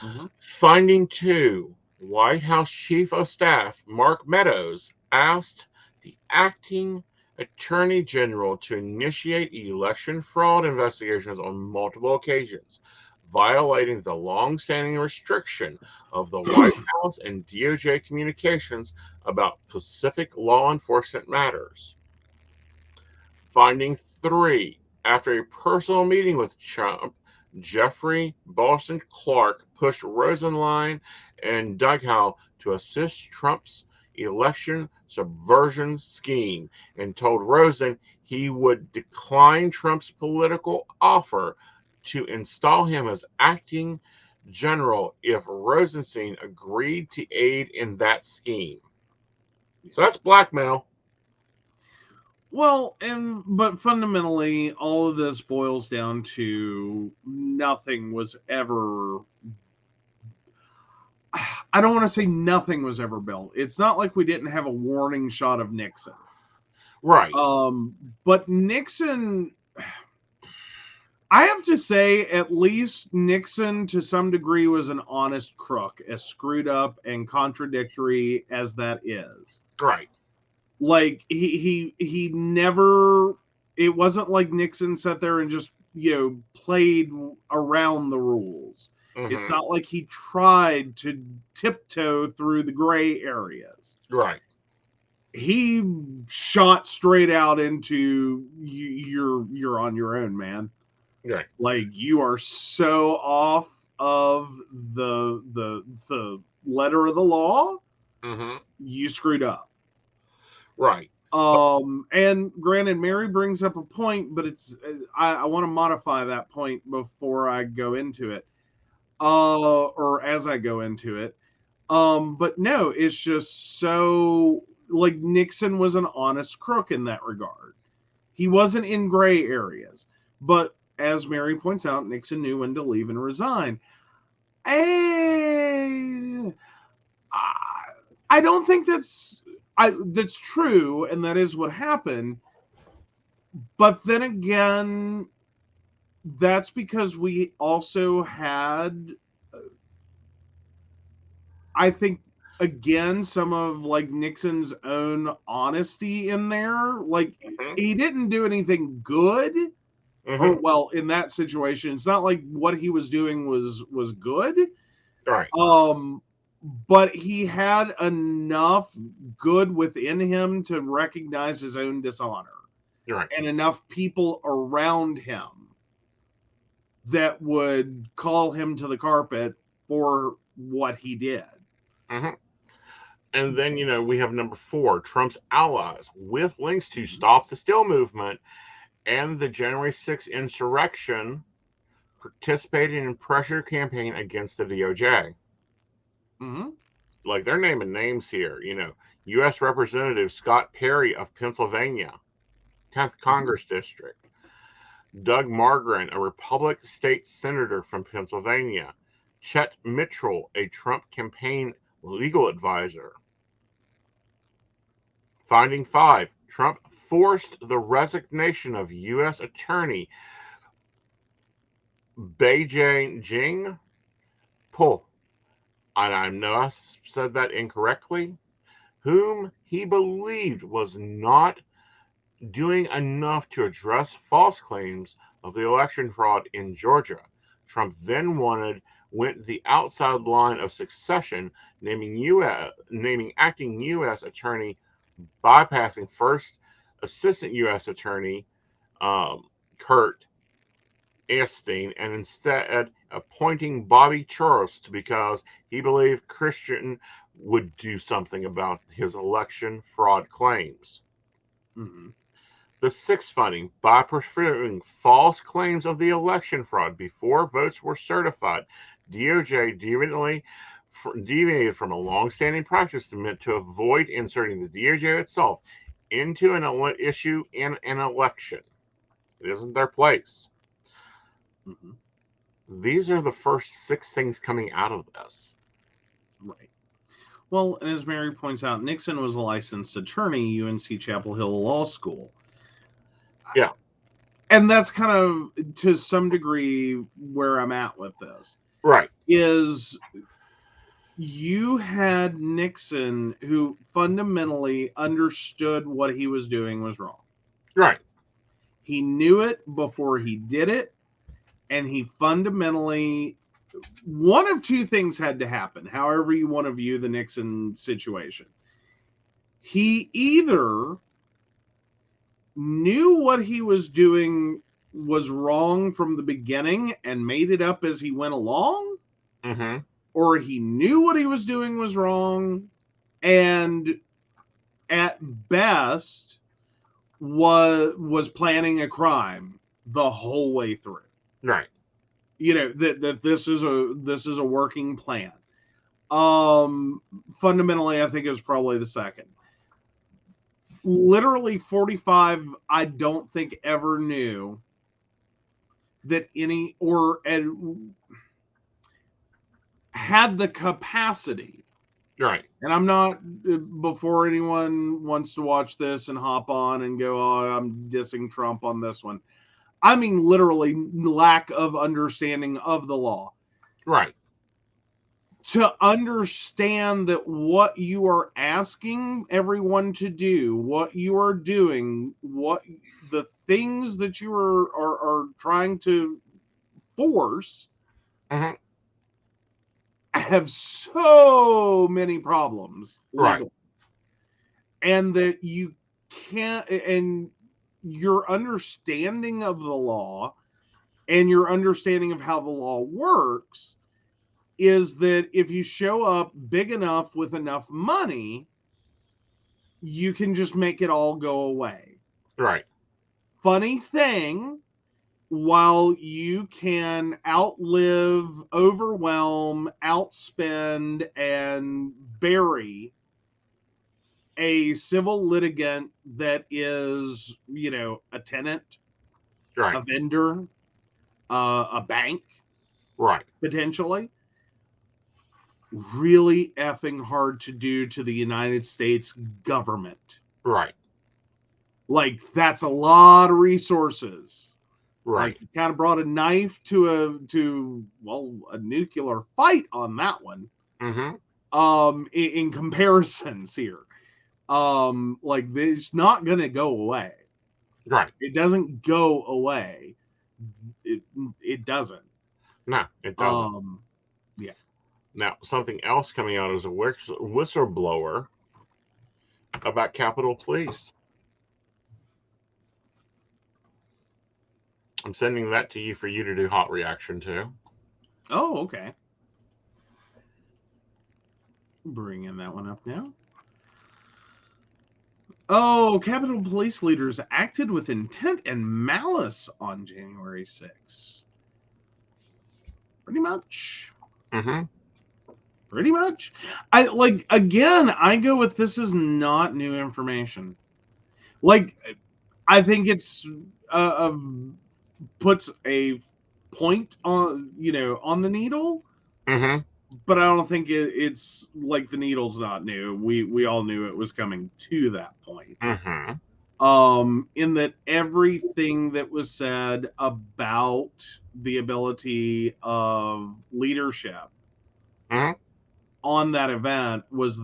Mhm. Finding two, White House Chief of Staff Mark Meadows asked the acting Attorney General to initiate election fraud investigations on multiple occasions, violating the long-standing restriction of the White House and DOJ communications about specific law enforcement matters. Finding three, after a personal meeting with Trump, Jeffrey Boston Clark pushed Rosenline and Dughow to assist Trump's election subversion scheme and told Rosen he would decline Trump's political offer to install him as acting general if Rosenstein agreed to aid in that scheme. So that's blackmail. Well, but fundamentally, all of this boils down to nothing was ever. I don't want to say nothing was ever built. It's not like we didn't have a warning shot of Nixon. Right. But Nixon, I have to say, at least Nixon to some degree was an honest crook, as screwed up and contradictory as that is. Right. Like he never. It wasn't like Nixon sat there and just played around the rules. It's Mm-hmm. not like he tried to tiptoe through the gray areas. Right. He shot straight out into you're on your own, man. Right. Like, you are so off of the letter of the law. Mm-hmm. You screwed up. Right. And granted, Mary brings up a point, but it's I want to modify that point before I go into it, or as I go into it. But no, it's just so, like, Nixon was an honest crook in that regard. He wasn't in gray areas, but as Mary points out, Nixon knew when to leave and resign. I, I don't think that's true, and that is what happened. But then again, that's because we also had, I think, again, some of like Nixon's own honesty in there. Like, Mm-hmm. he didn't do anything good, Mm-hmm. or, well, in that situation, it's not like what he was doing was good. Right. But he had enough good within him to recognize his own dishonor, Right. and enough people around him that would call him to the carpet for what he did. Mm-hmm. And then, we have number four, Trump's allies, with links to Stop the Steal movement and the January 6th insurrection, participating in pressure campaign against the DOJ. Mm-hmm. Like, they're naming names here. U.S. Representative Scott Perry of Pennsylvania, 10th Congress District. Doug Margren, a Republican state senator from Pennsylvania. Chet Mitchell, a Trump campaign legal advisor. Finding 5. Trump forced the resignation of U.S. Attorney Beijing Po, and I know I said that incorrectly, whom he believed was not doing enough to address false claims of the election fraud in Georgia. Trump then went the outside line of succession, naming acting U.S. attorney, bypassing first assistant U.S. attorney Kurt Epstein, and instead appointing Bobby Charles because he believed Christian would do something about his election fraud claims. Mm-hmm. The 6th finding, by pursuing false claims of the election fraud before votes were certified, DOJ deviated from a long-standing practice meant to avoid inserting the DOJ itself into an issue in an election. It isn't their place. Mm-hmm. These are the first 6 things coming out of this. Right. Well, and as Mary points out, Nixon was a licensed attorney, UNC Chapel Hill Law School. Yeah. And that's kind of, to some degree, where I'm at with this. Right. Is you had Nixon who fundamentally understood what he was doing was wrong. Right. He knew it before he did it. And he fundamentally, one of 2 things had to happen, however you want to view the Nixon situation. He either knew what he was doing was wrong from the beginning and made it up as he went along, mm-hmm. or he knew what he was doing was wrong and at best was planning a crime the whole way through. Right. You know, that this is a working plan. Fundamentally, I think it was probably the second. Literally 45, I don't think ever knew that any or had the capacity. Right. And I'm not, before anyone wants to watch this and hop on and go, oh, I'm dissing Trump on this one. I mean, literally lack of understanding of the law. Right. To understand that what you are asking everyone to do, what you are doing, what the things that you are trying to force mm-hmm. have so many problems legally. Right. And that you can't, and your understanding of the law and your understanding of how the law works is that if you show up big enough with enough money, you can just make it all go away. Right. Funny thing, while you can outlive, overwhelm, outspend, and bury a civil litigant that is, you know, a tenant, right. a vendor, a bank, right, potentially, really effing hard to do to the United States government. Right. Like, that's a lot of resources. Right. Like, you kind of brought a knife to a nuclear fight on that one. Mm-hmm. In comparisons here. Like, it's not going to go away. Right. It doesn't go away. It doesn't. No, it doesn't. Yeah. Now, something else coming out is a whistleblower about Capitol Police. I'm sending that to you for you to do hot reaction to. Oh, okay. Bringing that one up now. Oh, Capitol Police leaders acted with intent and malice on January 6th. Pretty much. Mm-hmm. Pretty much. I go with this is not new information. Like, I think it's puts a point on, on the needle. Mm-hmm. But I don't think it's like the needle's not new. We all knew it was coming to that point. Mm-hmm. In that everything that was said about the ability of leadership Mm-hmm. on that event was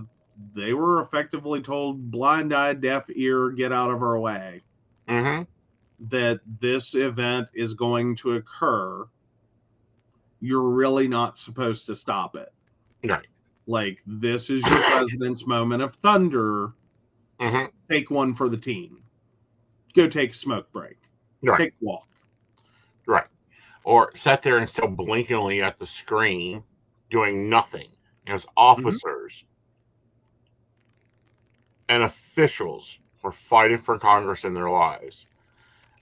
they were effectively told blind eye, deaf ear, get out of our way. Mm-hmm. That this event is going to occur. You're really not supposed to stop it. Right. Like, this is your president's moment of thunder. Mm-hmm. Take one for the team. Go take a smoke break. Right. Take a walk. Right. Or sat there and still blinkingly at the screen doing nothing as officers and officials were fighting for Congress in their lives.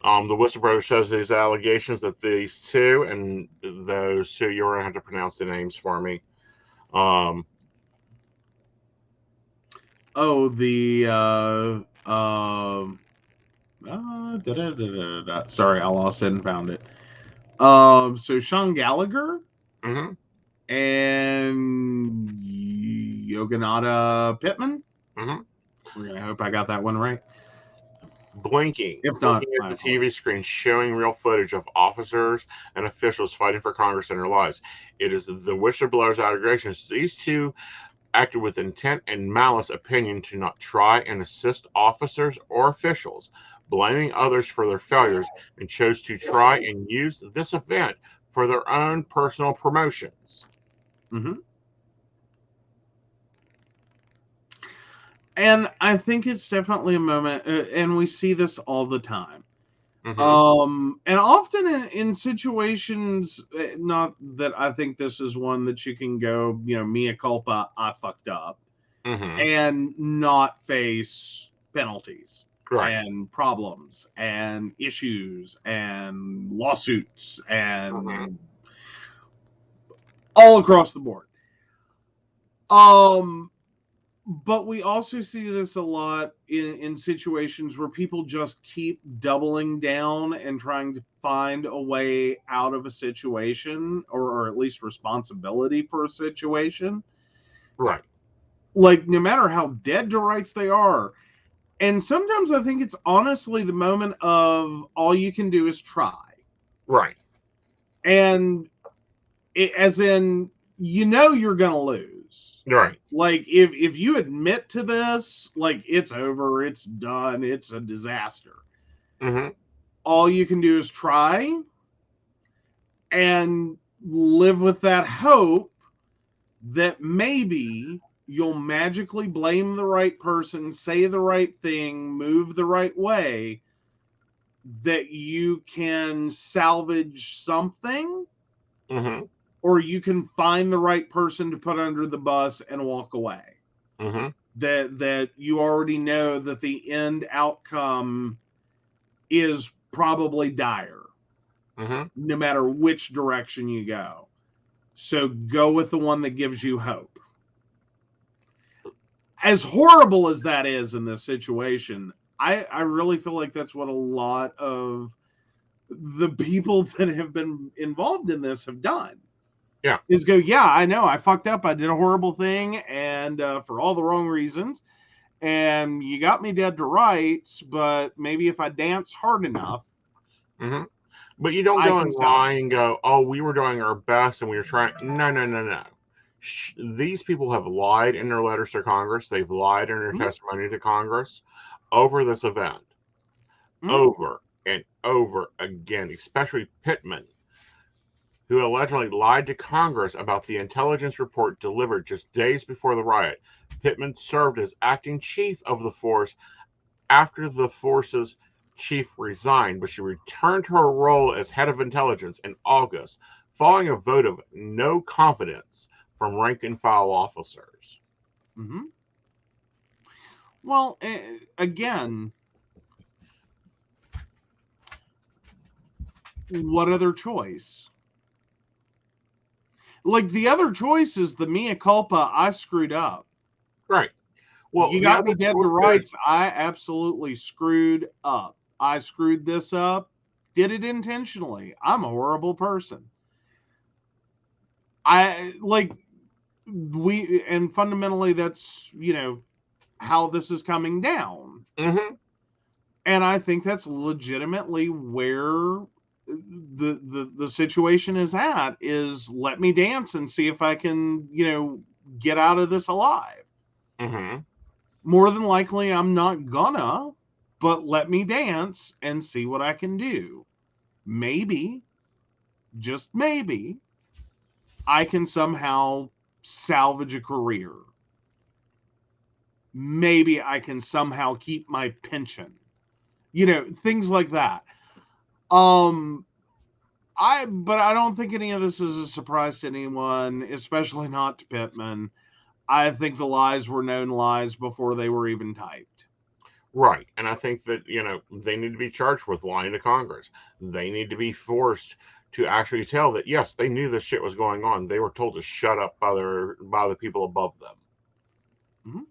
The whistleblower says these allegations that these two, and those two, you're going to have to pronounce the names for me. Sorry, I lost it and found it. So Sean Gallagher Mm-hmm. and Yoganada Pittman. Mm-hmm. We're gonna hope I got that one right. Blinking, If not, looking at the TV screen, showing real footage of officers and officials fighting for Congress in their lives. It is the whistleblower's allegations. These two acted with intent and malice opinion to not try and assist officers or officials, blaming others for their failures, and chose to try and use this event for their own personal promotions. Mm-hmm. And I think it's definitely a moment, and we see this all the time. Mm-hmm. And often in situations, not that I think this is one that you can go, mea culpa, I fucked up, Mm-hmm. and not face penalties Right. and problems and issues and lawsuits and all across the board. But we also see this a lot in situations where people just keep doubling down and trying to find a way out of a situation, or at least responsibility for a situation. Right. Like, no matter how dead to rights they are. And sometimes I think it's honestly the moment of all you can do is try. Right. And as in, you're going to lose. Right. Like, if you admit to this, like, it's over, it's done, it's a disaster. Mm-hmm. All you can do is try and live with that hope that maybe you'll magically blame the right person, say the right thing, move the right way, that you can salvage something, or you can find the right person to put under the bus and walk away. That you already know that the end outcome is probably dire, no matter which direction you go. So go with the one that gives you hope. As horrible as that is in this situation, I really feel like that's what a lot of the people that have been involved in this have done. Yeah. Is go, yeah, I know, I fucked up, I did a horrible thing, and for all the wrong reasons, and you got me dead to rights, but maybe if I dance hard enough. But you don't go and lie and go, oh, we were doing our best and we were trying. No. These people have lied in their letters to Congress. They've lied in their testimony to Congress over this event. Over and over again, especially Pittman, who allegedly lied to Congress about the intelligence report delivered just days before the riot. Pittman served as acting chief of the force after the force's chief resigned, but she returned to her role as head of intelligence in August, following a vote of no confidence from rank-and-file officers. Well, again, what other choice? Like, the other choice is the mea culpa, I screwed up. Right. Well, you got me dead to rights. I absolutely screwed up. I screwed this up. did it intentionally. I'm a horrible person. And fundamentally that's, how this is coming down. Mm-hmm. And I think that's legitimately where the situation is at, is let me dance and see if I can, get out of this alive. Mm-hmm. More than likely I'm not gonna, but let me dance and see what I can do. Maybe, just maybe, I can somehow salvage a career. Maybe I can somehow keep my pension. Things like that. But I don't think any of this is a surprise to anyone, especially not to Pittman. I think the lies were known lies before they were even typed. Right. And I think that, they need to be charged with lying to Congress. They need to be forced to actually tell that, yes, they knew this shit was going on. They were told to shut up by the people above them. Mm-hmm.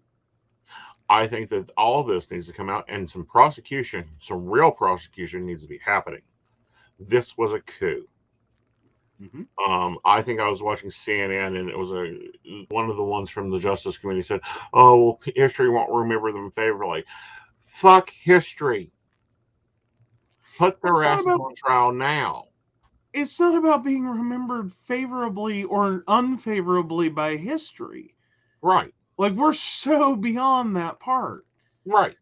I think that all this needs to come out, and some prosecution, some real prosecution needs to be happening. This was a coup. Mm-hmm. I think I was watching CNN, and it was one of the ones from the Justice Committee said, "Oh, well, history won't remember them favorably." Fuck history. Put their asses on trial now. It's not about being remembered favorably or unfavorably by history. Right. Like, we're so beyond that part. Right.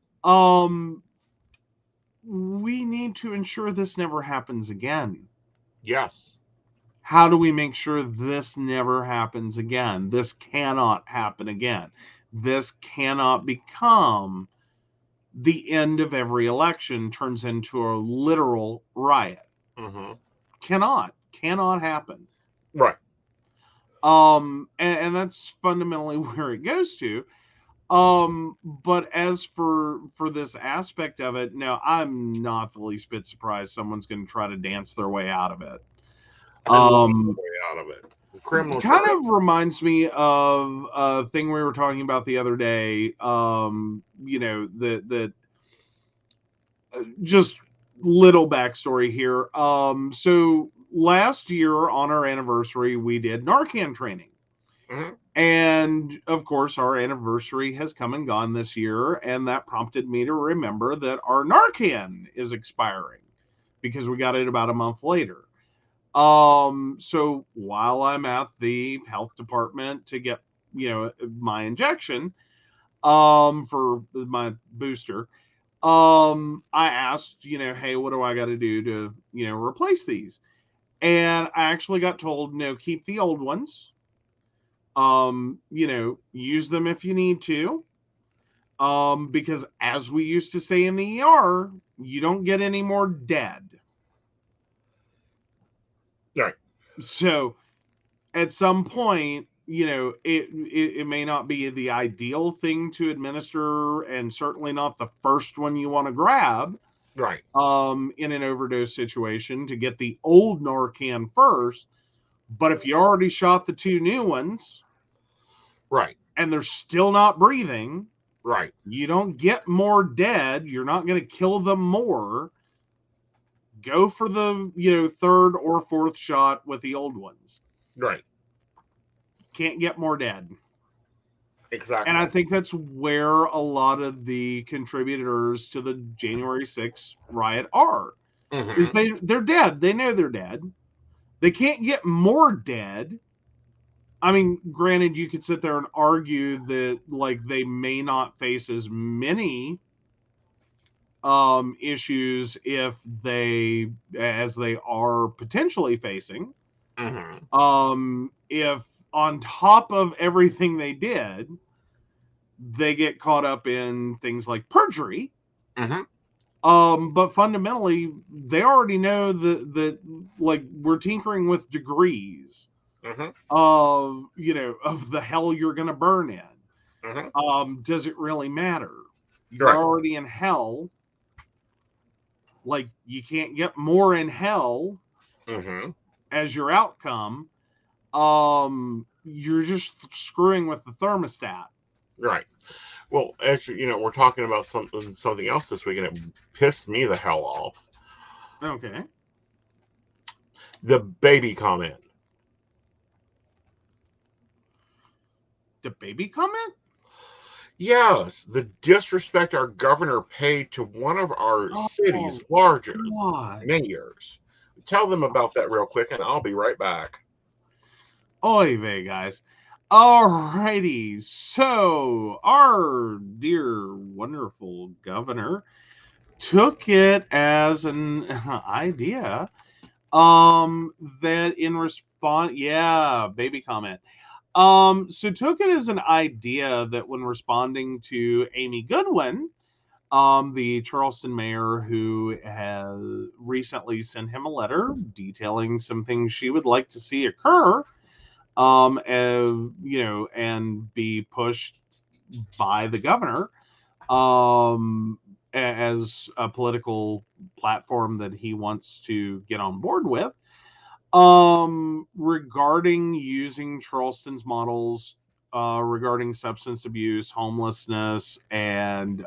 We need to ensure this never happens again. Yes. How do we make sure this never happens again? This cannot happen again. This cannot become the end of every election, turns into a literal riot. Mm-hmm. Cannot happen. Right. And that's fundamentally where it goes to. But as for this aspect of it, no, I'm not the least bit surprised someone's going to try to dance their way out of it. Way out of it. It kind of reminds me of a thing we were talking about the other day. Just little backstory here. So last year on our anniversary, we did Narcan training. Mm-hmm. And of course, our anniversary has come and gone this year, and that prompted me to remember that our Narcan is expiring because we got it about a month later. So while I'm at the health department to get, my injection, for my booster, I asked, hey, what do I got to do to, replace these? And I actually got told, no, keep the old ones. Use them if you need to. Because as we used to say in the ER, you don't get any more dead. Right. So at some point, it may not be the ideal thing to administer, and certainly not the first one you want to grab. Right. In an overdose situation, to get the old Narcan first. But if you already shot the 2 new ones, right, and they're still not breathing, right, you don't get more dead. You're not going to kill them more. Go for the, third or fourth shot with the old ones. Right. Can't get more dead. Exactly. And I think that's where a lot of the contributors to the January 6th riot are. Mm-hmm. Is they're dead. They know they're dead. They can't get more dead. I mean, granted, you could sit there and argue that, like, they may not face as many issues as they are potentially facing. Mm-hmm. If on top of everything they did, they get caught up in things like perjury. Mm-hmm. But fundamentally, they already know that like, we're tinkering with degrees Mm-hmm. of, of the hell you're going to burn in. Mm-hmm. Does it really matter? You're Right. already in hell. Like, you can't get more in hell Mm-hmm. as your outcome. You're just screwing with the thermostat. Right. Well, actually, we're talking about something else this week, and it pissed me the hell off. Okay. The baby comment. The baby comment? Yes, the disrespect our governor paid to one of our city's Oh, larger God. mayors. Tell them about that real quick, and I'll be right back. Oy vey, guys. Alrighty. So, our dear, wonderful governor took it as an idea that in response, yeah, baby comment. So took it as an idea that when responding to Amy Goodwin, the Charleston mayor, who has recently sent him a letter detailing some things she would like to see occur, and be pushed by the governor, as a political platform that he wants to get on board with, regarding using Charleston's models regarding substance abuse, homelessness, and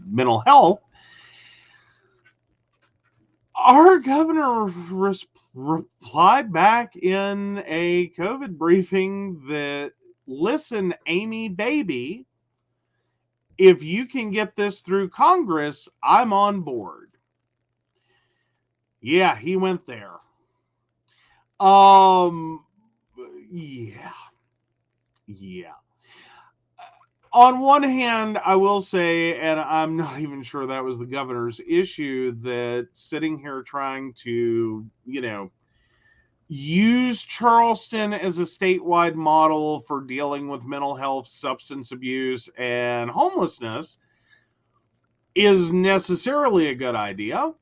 mental health. Our governor replied back in a COVID briefing that, listen, Amy baby, if you can get this through Congress, I'm on board. Yeah, he went there. Um, yeah. On one hand, I will say, and I'm not even sure that was the governor's issue, that sitting here trying to, use Charleston as a statewide model for dealing with mental health, substance abuse, and homelessness is necessarily a good idea.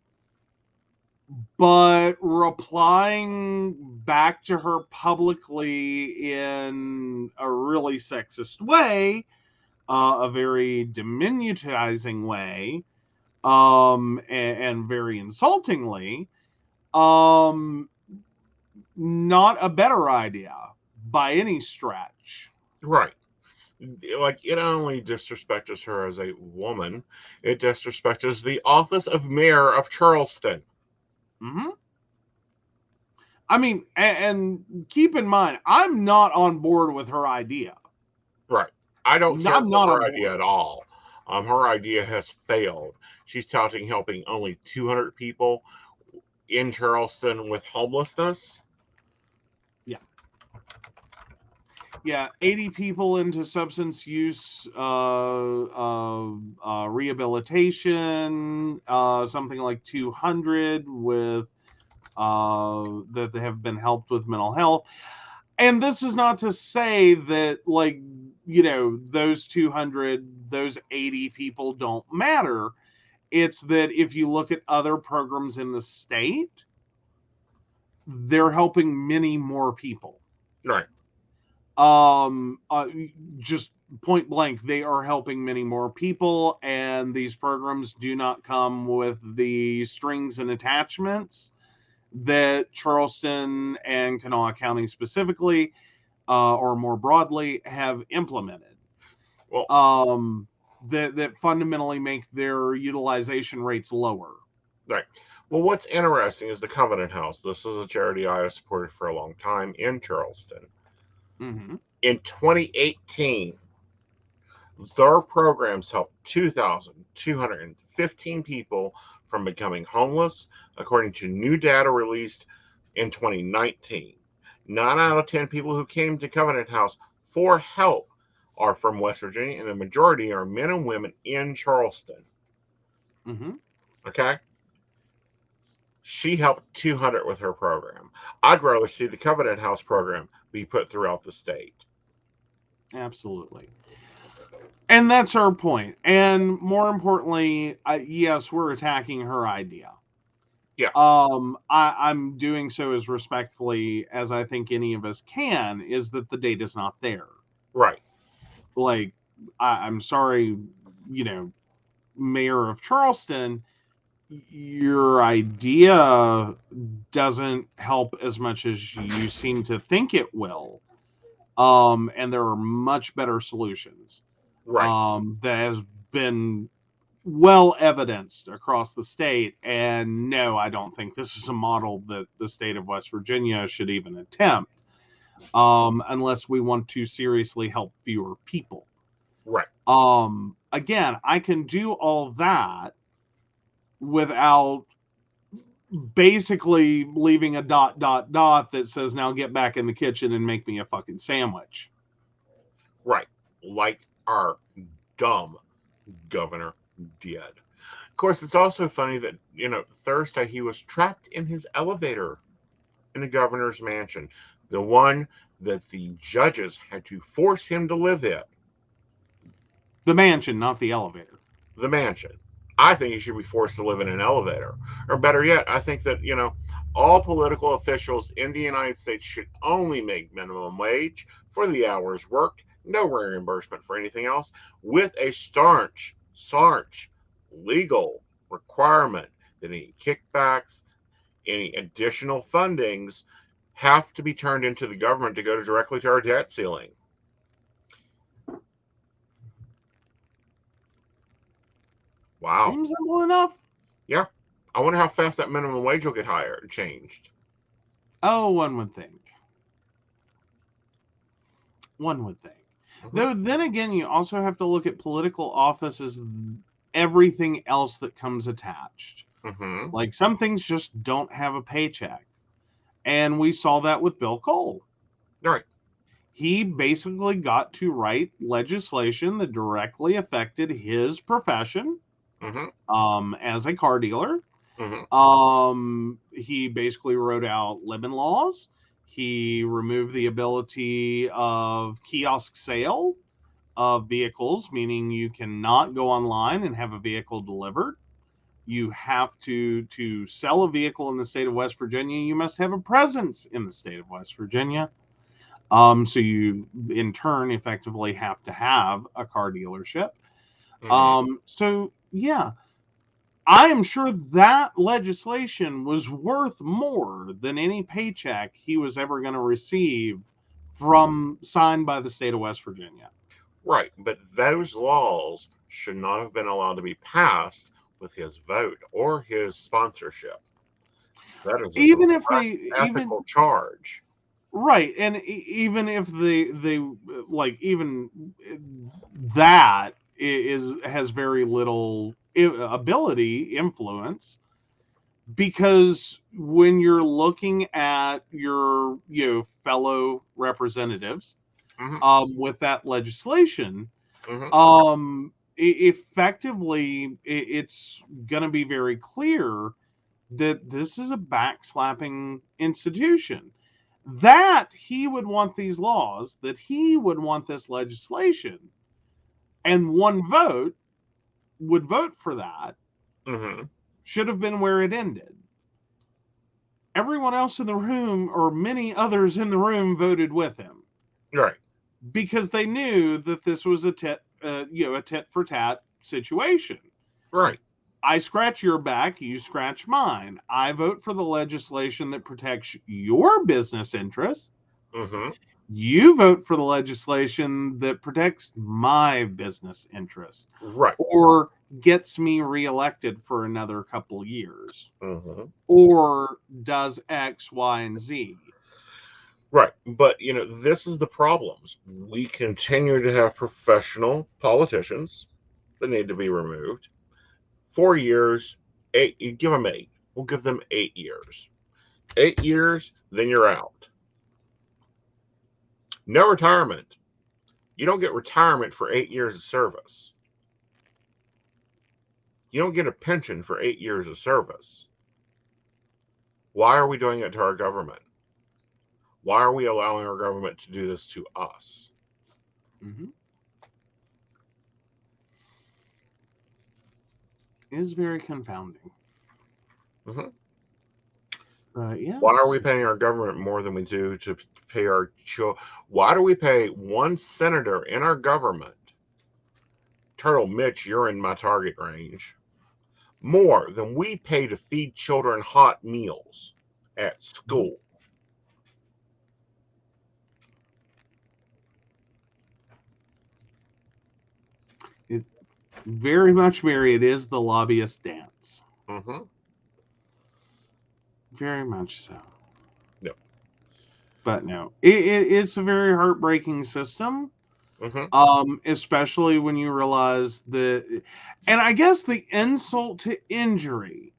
But replying back to her publicly in a really sexist way, a very diminutizing way, and very insultingly, not a better idea by any stretch. Right. Like, it only disrespects her as a woman, it disrespects the office of mayor of Charleston. Mm-hmm. I mean, and keep in mind, I'm not on board with her idea. Right. I don't care I'm for not on her idea board. at all. Her idea has failed. She's touting helping only 200 people in Charleston with homelessness. Yeah. Yeah, 80 people into substance use rehabilitation, something like 200 with that they have been helped with mental health. And this is not to say that, like, those 200, those 80 people don't matter. It's that if you look at other programs in the state, they're helping many more people. Right. Just point blank, they are helping many more people, and these programs do not come with the strings and attachments that Charleston and Kanawha County specifically, or more broadly, have implemented. Well, That fundamentally make their utilization rates lower. right. Well, what's interesting is the Covenant House. This is a charity I have supported for a long time in Charleston. Mm-hmm. In 2018, their programs helped 2,215 people from becoming homeless, according to new data released in 2019. 9 out of 10 people who came to Covenant House for help are from West Virginia, and the majority are men and women in Charleston. Mm-hmm. Okay? She helped 200 with her program. I'd rather see the Covenant House program be put throughout the state. Absolutely. And that's our point. And more importantly, yes, we're attacking her idea. Yeah. I'm doing so as respectfully as I think any of us can, is that the data is not there. Right. Like, I'm sorry, Mayor of Charleston, your idea doesn't help as much as you seem to think it will. And there are much better solutions. Right. That has been well evidenced across the state. And no, I don't think this is a model that the state of West Virginia should even attempt, unless we want to seriously help fewer people. Right. Again, I can do all that without basically leaving a ... that says, now get back in the kitchen and make me a fucking sandwich. Right. Like our dumb governor did. Of course, it's also funny that, Thursday he was trapped in his elevator in the governor's mansion, the one that the judges had to force him to live in. The mansion, not the elevator. The mansion. I think he should be forced to live in an elevator. Or better yet, I think that, all political officials in the United States should only make minimum wage for the hours worked, no reimbursement for anything else, with a staunch legal requirement that any kickbacks, any additional fundings have to be turned into the government to go directly to our debt ceiling. Wow. Seems simple enough. Yeah. I wonder how fast that minimum wage will get higher and changed. Oh, one would think. One would think. Mm-hmm. Though, then again, you also have to look at political office as everything else that comes attached. Mm-hmm. Like, some things just don't have a paycheck. And we saw that with Bill Cole. Right. He basically got to write legislation that directly affected his profession, as a car dealer. He basically wrote out lemon laws. He removed the ability of kiosk sale of vehicles, meaning you cannot go online and have a vehicle delivered. You have to sell a vehicle in the state of West Virginia. You must have a presence in the state of West Virginia. So you, in turn, effectively have to have a car dealership. So, yeah, I am sure that legislation was worth more than any paycheck he was ever going to receive signed by the state of West Virginia. Right, but those laws should not have been allowed to be passed with his vote or his sponsorship. That is even if they ethical charge. Right, and even if they like, even that has very little influence, because when you're looking at your fellow representatives with that legislation, effectively it's going to be very clear that this is a backslapping institution, that he would want these laws, that he would want this legislation, and one vote would vote for that, should have been where it ended. Everyone else in the room, or many others in the room, voted with him. Right. Because they knew that this was a tit for tat situation. Right. I scratch your back, you scratch mine. I vote for the legislation that protects your business interests. You vote for the legislation that protects my business interests. Right. Or gets me reelected for another couple years. Or does X, Y, and Z. Right. But, this is the problems. We continue to have professional politicians that need to be removed. 4 years, 8, you give them 8. We'll give them 8 years. 8 years, then you're out. No retirement. You don't get retirement for 8 years of service. You don't get a pension for 8 years of service. Why are we doing it to our government? Why are we allowing our government to do this to us? It is very confounding. Yes. Why are we paying our government more than we do to pay our children? Why do we pay one senator in our government, Turtle Mitch, you're in my target range, more than we pay to feed children hot meals at school? Very much, Mary. It is the lobbyist dance. Mm-hmm. Very much so. Yep. But no, it's a very heartbreaking system. Especially when you realize that, and I guess the insult to injury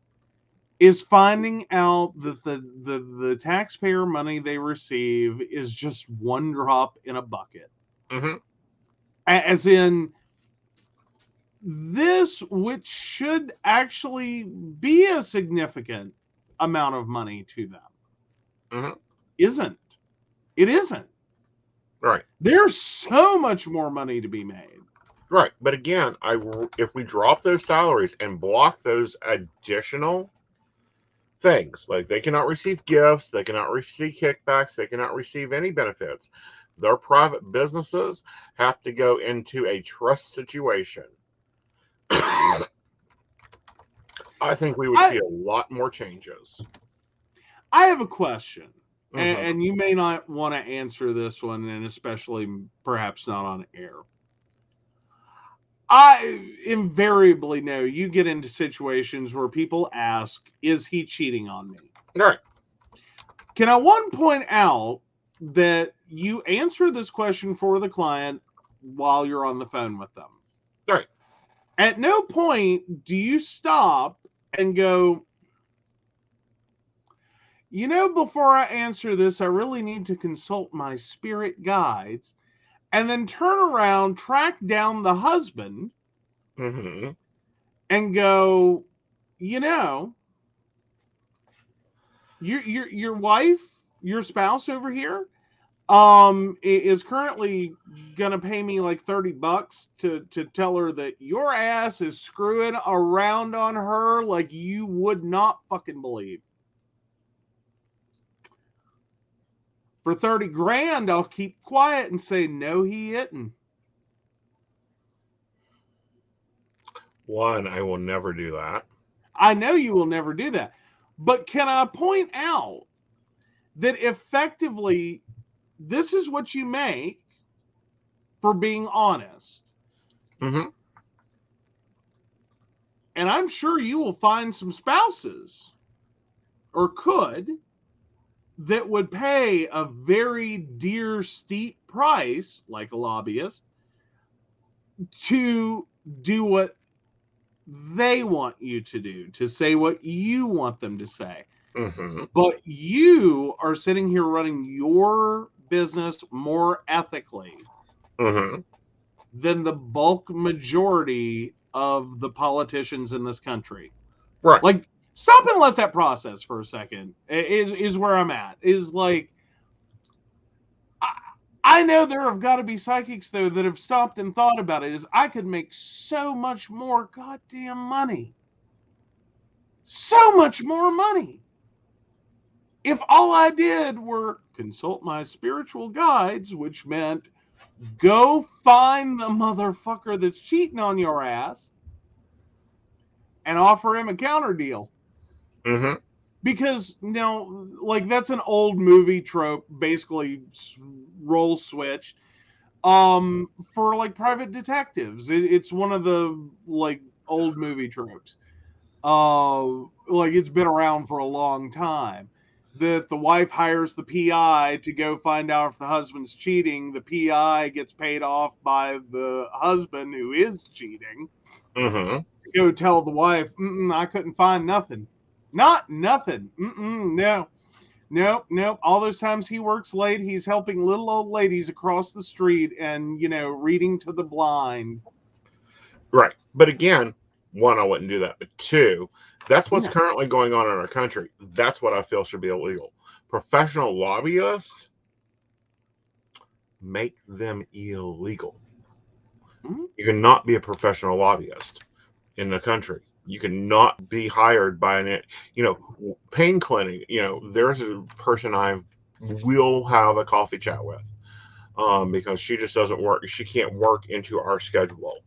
is finding out that the taxpayer money they receive is just one drop in a bucket. Mm-hmm. As in, this, which should actually be a significant amount of money to them, isn't. It isn't. Right. There's so much more money to be made. Right. But again, if we drop those salaries and block those additional things, like they cannot receive gifts, they cannot receive kickbacks, they cannot receive any benefits. Their private businesses have to go into a trust situation. I think we would see a lot more changes. I have a question, and you may not want to answer this one, and especially perhaps not on air. I invariably know you get into situations where people ask, is he cheating on me? Right. Can I point out that you answer this question for the client while you're on the phone with them? Right. At no point do you stop and go, before I answer this, I really need to consult my spirit guides, and then turn around, track down the husband, and go, your wife, your spouse over here, is currently gonna pay me like $30 to tell her that your ass is screwing around on her like you would not fucking believe. For 30 grand, I'll keep quiet and say, no, he isn't. One, I will never do that. I know you will never do that. But can I point out that effectively, this is what you make for being honest. And I'm sure you will find some spouses, or could, that would pay a very dear, steep price, like a lobbyist, to do what they want you to do, to say what you want them to say. But you are sitting here running your business more ethically than the bulk majority of the politicians in this country. Right. Like, stop and let that process for a second is where I'm at. Is like, I know there have got to be psychics, though, that have stopped and thought about it. Is I could make so much more goddamn money. So much more money. If all I did were consult my spiritual guides, which meant go find the motherfucker that's cheating on your ass and offer him a counter deal. Because, like, that's an old movie trope, basically role switch, for, like, private detectives. It's one of the, like, old movie tropes. Like, it's been around for a long time. That the wife hires the PI to go find out if the husband's cheating. The PI gets paid off by the husband who is cheating. To go tell the wife, I couldn't find nothing. Not nothing. No. Nope. All those times he works late, he's helping little old ladies across the street and, reading to the blind. Right. But again, one, I wouldn't do that. But two, that's what's currently going on in our country. That's what I feel should be illegal. Professional lobbyists, make them illegal. You cannot be a professional lobbyist in the country. You cannot be hired by pain clinic. There's a person I will have a coffee chat with because she just doesn't work. She can't work into our schedule.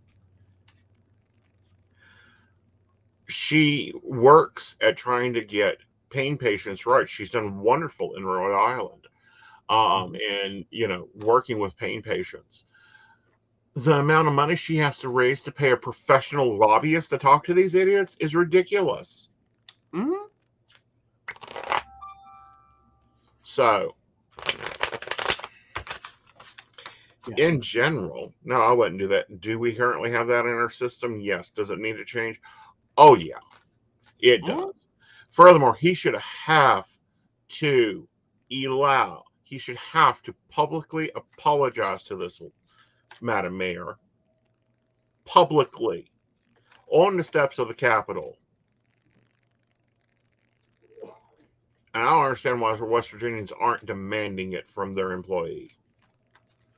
She works at trying to get pain patients right. She's done wonderful in Rhode Island, and working with pain patients. the amount of money she has to raise to pay a professional lobbyist to talk to these idiots is ridiculous. Mm-hmm. So, Yeah. in general, no, I wouldn't do that. Do we currently have that in our system? Yes. Does it need to change? Oh, yeah, it does. Mhm. Furthermore, he should have to he should have to publicly apologize to this Madam Mayor, publicly, on the steps of the Capitol. And I don't understand why West Virginians aren't demanding it from their employee,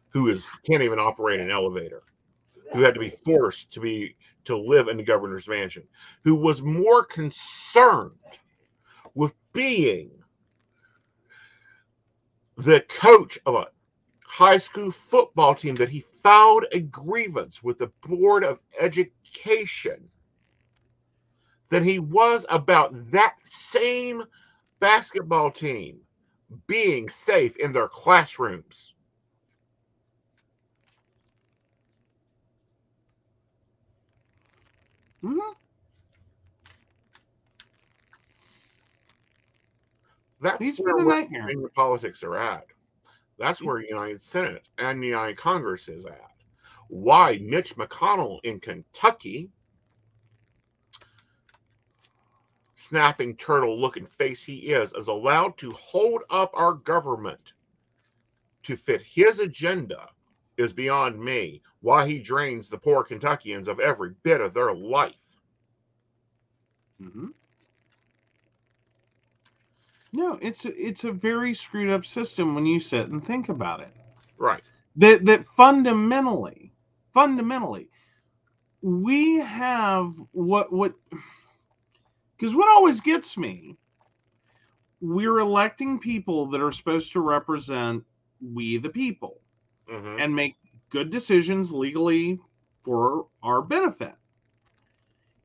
who can't even operate an elevator, who had to be forced to live in the governor's mansion, who was more concerned with being the coach of a high school football team that he filed a grievance with the Board of Education than he was about that same basketball team being safe in their classrooms. Mm-hmm. That's He's where been a West nightmare. Virginia politics are at. That's where the United Senate and the United Congress is at. Why Mitch McConnell in Kentucky, snapping turtle looking face he is allowed to hold up our government to fit his agenda is beyond me. Why he drains the poor Kentuckians of every bit of their life. Mm-hmm. No, it's a very screwed up system when you sit and think about it. Right. That fundamentally, we have what because what always gets me, we're electing people that are supposed to represent we the people Mm-hmm. and make good decisions legally for our benefit.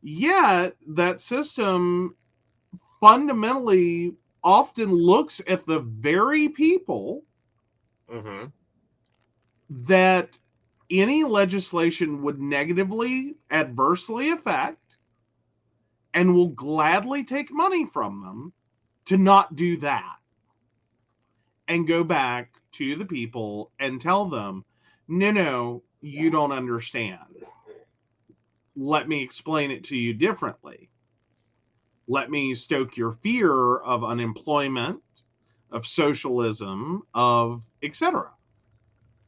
Yet that system fundamentally often looks at the very people Mm-hmm. that any legislation would negatively, adversely affect, and will gladly take money from them to not do that and go back to the people and tell them, no, you don't understand. Let me explain it to you differently. Let me stoke your fear of unemployment, of socialism, of etc.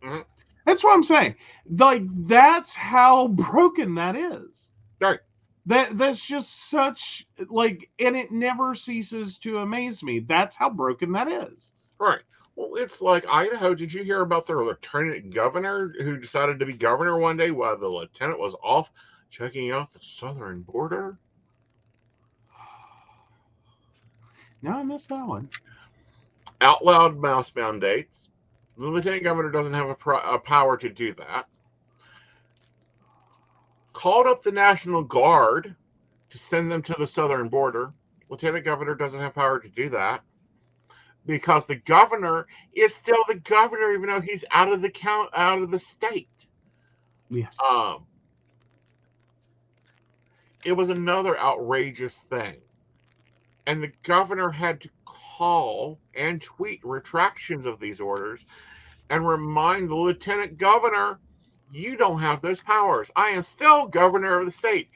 Mm-hmm. That's what I'm saying. Like, that's how broken that is. Right. That's just such, like, and it never ceases to amaze me. That's how broken that is. Right. Well, it's like Idaho. Did you hear about their lieutenant governor who decided to be governor one day while the lieutenant was off checking out the southern border? No, I missed that one. Outlawed mouse mandates. The lieutenant governor doesn't have a power to do that. Called up the National Guard to send them to the southern border. Lieutenant governor doesn't have power to do that because the governor is still the governor, even though he's out of the state. Yes. It was another outrageous thing, and the governor had to call and tweet retractions of these orders and remind the lieutenant governor, you don't have those powers. I am still governor of the state,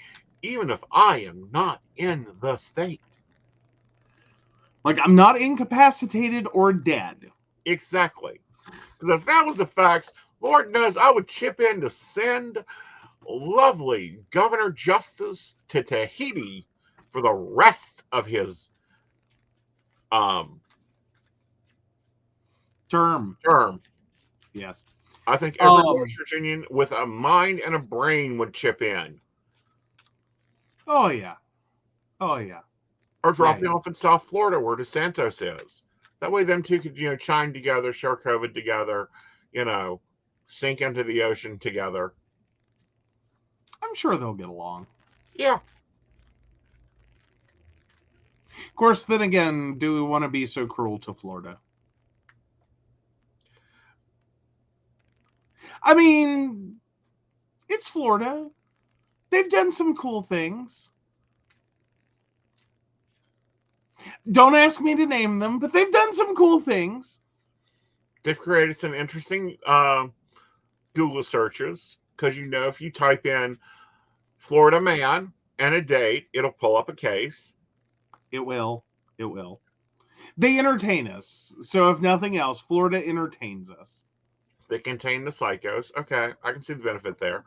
even if I am not in the state. Like, I'm not incapacitated or dead. Exactly. Because if that was the facts, Lord knows I would chip in to send lovely Governor Justice to Tahiti for the rest of his Term. Yes. I think every West Virginian with a mind and a brain would chip in. Oh, yeah. Or drop him off in South Florida where DeSantis is. That way them two could, chime together, share COVID together, sink into the ocean together. I'm sure they'll get along. Yeah. Of course, then again, do we want to be so cruel to Florida? I mean, It's Florida. They've done some cool things. Don't ask me to name them, but they've done some cool things. They've created some interesting Google searches because if you type in Florida man and a date, it'll pull up a case. It will. It will. They entertain us. So if nothing else, Florida entertains us. They contain the psychos. Okay, I can see the benefit there.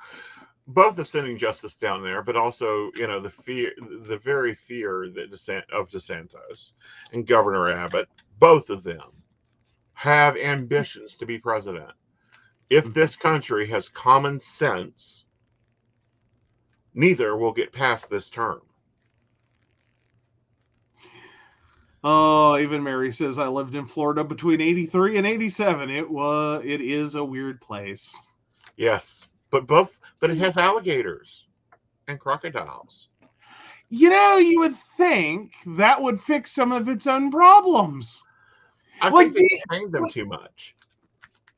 Both of sending justice down there, but also, the very fear that of DeSantis and Governor Abbott, both of them have ambitions to be president. If this country has common sense, neither will get past this term. Oh, even Mary says I lived in Florida between 83 and 87. It is a weird place. Yes, but it has alligators and crocodiles. You would think that would fix some of its own problems. I think they hang them too much.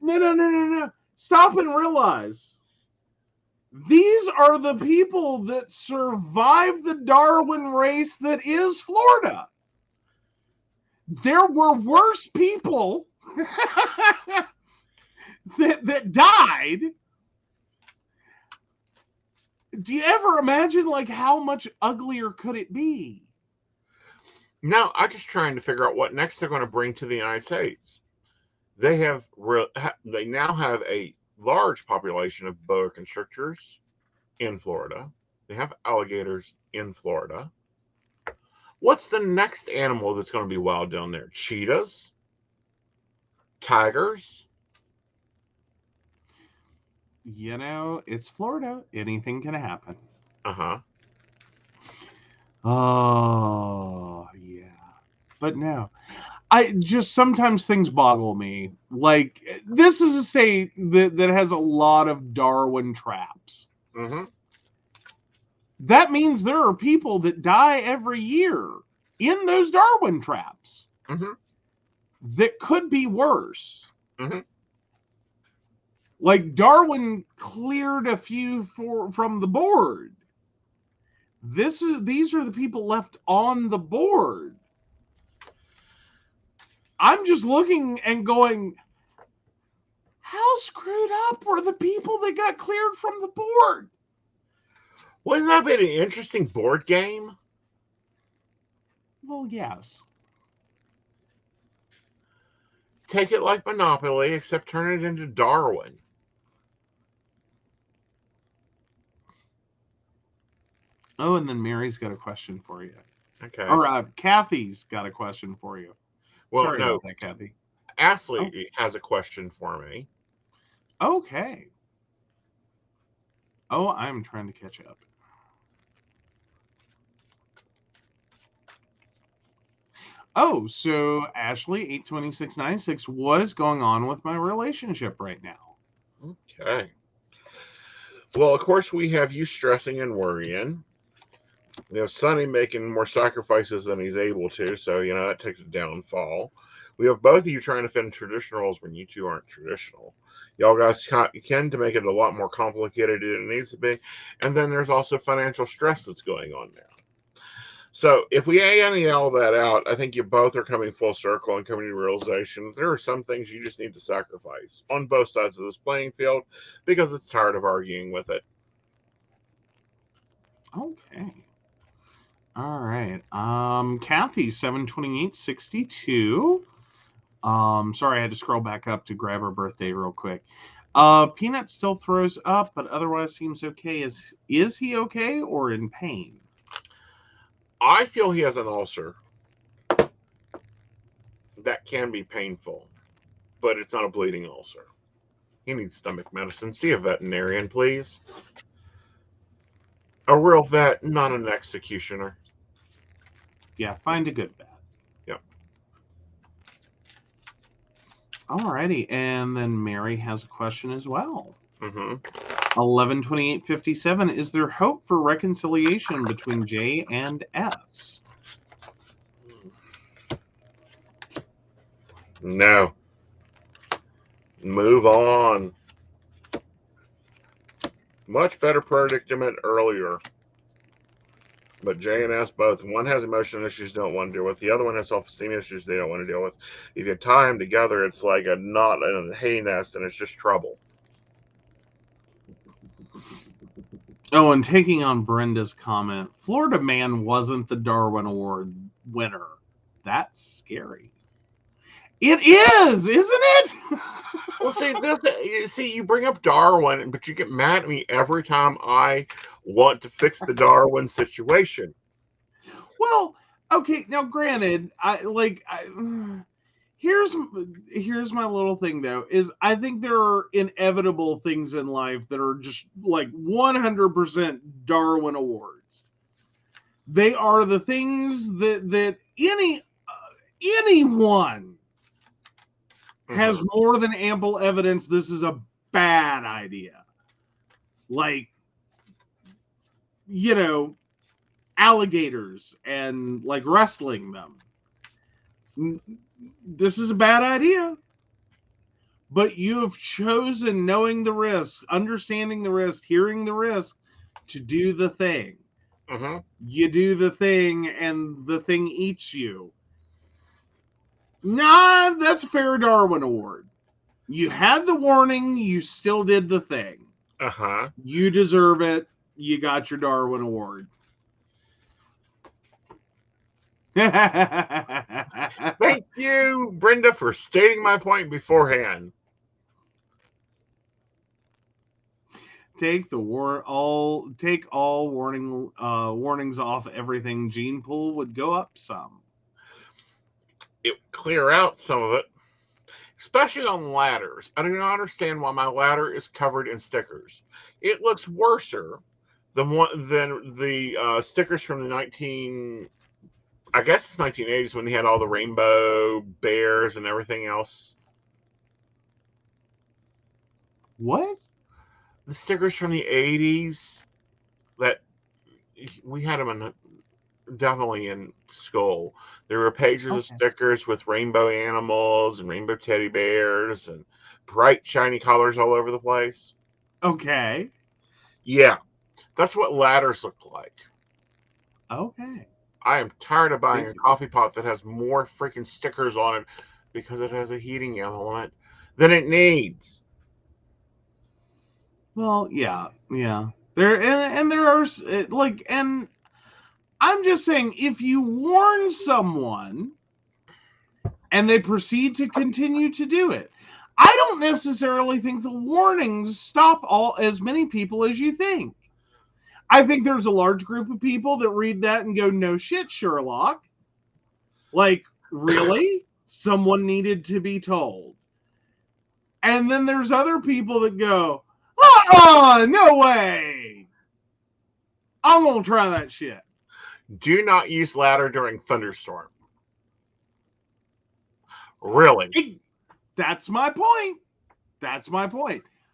No. Stop and realize. These are the people that survived the Darwin race that is Florida. There were worse people that died. Do you ever imagine how much uglier could it be? No, I'm just trying to figure out what next they're going to bring to the United States. They now have a large population of boa constrictors in Florida. They have alligators in Florida. What's the next animal that's going to be wild down there? Cheetahs? Tigers? It's Florida. Anything can happen. Uh-huh. Oh, yeah. But no. Sometimes things boggle me. This is a state that has a lot of Darwin traps. Mm-hmm. That means there are people that die every year in those Darwin traps. Mm-hmm. That could be worse. Mm-hmm. Darwin cleared a few from the board. These are the people left on the board. I'm just looking and going, how screwed up were the people that got cleared from the board? Wouldn't that be an interesting board game? Well, yes. Take it like Monopoly, except turn it into Darwin. Oh, and then Mary's got a question for you. Okay. Or Kathy's got a question for you. Well, Sorry about that, Kathy. Ashley has a question for me. Okay. Oh, I'm trying to catch up. Oh, so Ashley, 82696, what is going on with my relationship right now? Okay. Well, of course, we have you stressing and worrying. We have Sonny making more sacrifices than he's able to, so, that takes a downfall. We have both of you trying to fit in traditional roles when you two aren't traditional. Y'all guys tend to make it a lot more complicated than it needs to be. And then there's also financial stress that's going on now. So if we any all that out, I think you both are coming full circle and coming to realization there are some things you just need to sacrifice on both sides of this playing field because it's tired of arguing with it. Okay. All right. Kathy, 72862. Sorry, I had to scroll back up to grab her birthday real quick. Peanut still throws up, but otherwise seems okay. Is he okay or in pain? I feel he has an ulcer. That can be painful, but it's not a bleeding ulcer. He needs stomach medicine. See a veterinarian, please. A real vet, not an executioner. Yeah, find a good vet. Yep. Alrighty, and then Mary has a question as well. Mm-hmm. 112857. Is there hope for reconciliation between J and S? No. Move on. Much better predicament earlier. But J and S both. One has emotional issues they don't want to deal with. The other one has self-esteem issues they don't want to deal with. If you tie them together, it's like a knot in a hay nest, and it's just trouble. Oh, and taking on Brenda's comment, Florida Man wasn't the Darwin Award winner. That's scary. It is, isn't it? Well, see, you bring up Darwin, but you get mad at me every time I want to fix the Darwin situation. Well, okay. Now, granted, here's my little thing though. Is I think there are inevitable things in life that are just like 100% Darwin Awards. They are the things that anyone has more than ample evidence this is a bad idea. Like, alligators and like wrestling them. This is a bad idea. But you have chosen, knowing the risk, understanding the risk, hearing the risk, to do the thing. You do the thing and the thing eats you. Nah, that's a fair Darwin Award. You had the warning, you still did the thing. You deserve it. You got your Darwin Award. Thank you, Brenda, for stating my point beforehand. Take all warnings off everything. Gene pool would go up some. It would clear out some of it, especially on ladders. I do not understand why my ladder is covered in stickers. It looks worser than the stickers from the 1980s when they had all the rainbow bears and everything else. What? The stickers from the 80s that we had them definitely in school. There were pages of stickers with rainbow animals and rainbow teddy bears and bright shiny colors all over the place. Okay. Yeah, that's what ladders look like. Okay. I am tired of buying a coffee pot that has more freaking stickers on it because it has a heating element than it needs. Well, yeah. There are and I'm just saying, if you warn someone and they proceed to continue to do it, I don't necessarily think the warnings stop as many people as you think. I think there's a large group of people that read that and go, "No shit, Sherlock." Like, really? Someone needed to be told. And then there's other people that go, "Oh, no way. I'm going to try that shit." Do not use ladder during thunderstorm. Really? That's my point.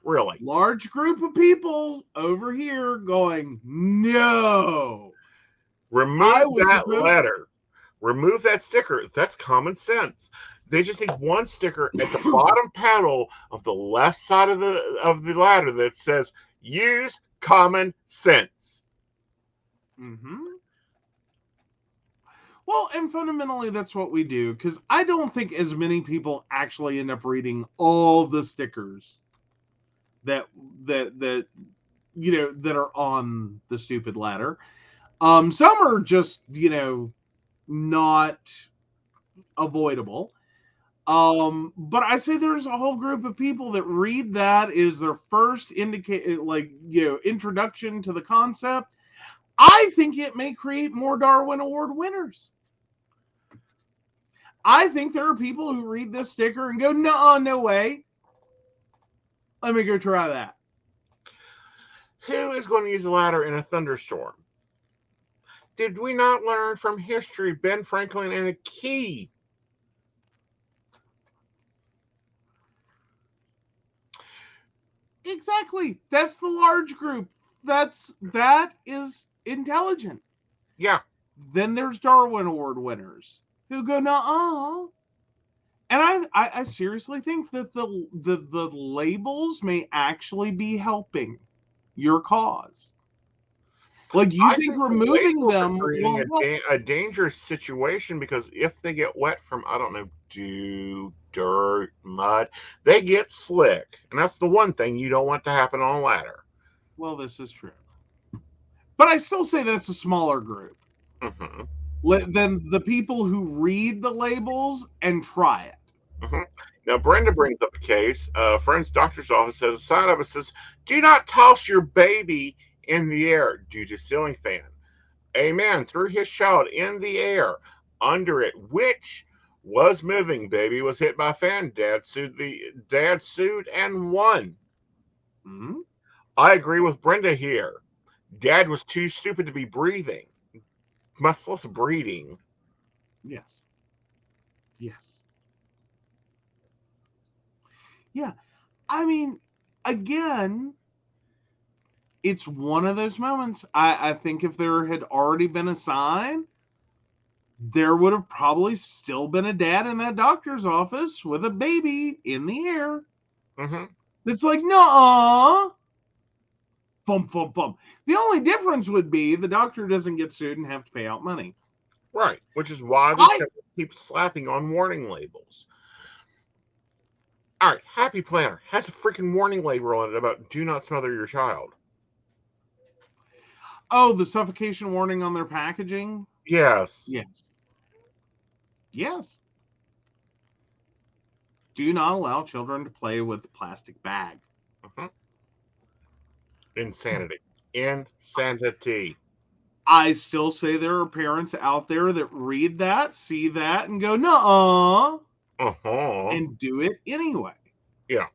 Really? Large group of people over here going, "No." Remove that ladder. Remove that sticker. That's common sense. They just need one sticker at the bottom panel of the left side of the ladder that says "Use common sense." Well, and fundamentally, that's what we do, because I don't think as many people actually end up reading all the stickers that are on the stupid ladder. Some are just not avoidable. But I say there's a whole group of people that read that is their first introduction to the concept. I think it may create more Darwin Award winners. I think there are people who read this sticker and go, no way. Let me go try that. Who is going to use a ladder in a thunderstorm? Did we not learn from history Ben Franklin and a key? Exactly. That's the large group. That is intelligent. Yeah. Then there's Darwin Award winners who go, no. And I seriously think that the labels may actually be helping. your cause. Like, you I think think the removing labels them are creating will help? a dangerous situation because if they get wet from, I don't know, dew, dirt, mud, they get slick. And that's the one thing you don't want to happen on a ladder. Well, this is true. But I still say that's a smaller group than the people who read the labels and try it. Now, Brenda brings up a case. A friend's doctor's office says a side of it says, do not toss your baby in the air due to ceiling fan. A man threw his child in the air under it, which was moving. Baby was hit by a fan. Dad sued and won. Mm-hmm. I agree with Brenda here. Dad was too stupid to be breathing. Much less breeding. Yes. Yes. Yeah. I mean, again, it's one of those moments. I think if there had already been a sign, there would have probably still been a dad in that doctor's office with a baby in the air. Mm-hmm. It's like, no, bum, bum, bum. The only difference would be the doctor doesn't get sued and have to pay out money. Right, which is why they keep slapping on warning labels. All right, Happy Planner has a freaking warning label on it about do not smother your child. Oh, the suffocation warning on their packaging? Yes. Yes. Yes. Do not allow children to play with the plastic bag. Mm-hmm. Insanity. Insanity. I still say there are parents out there that read that, see that, and go, nuh-uh, and do it anyway. Yeah.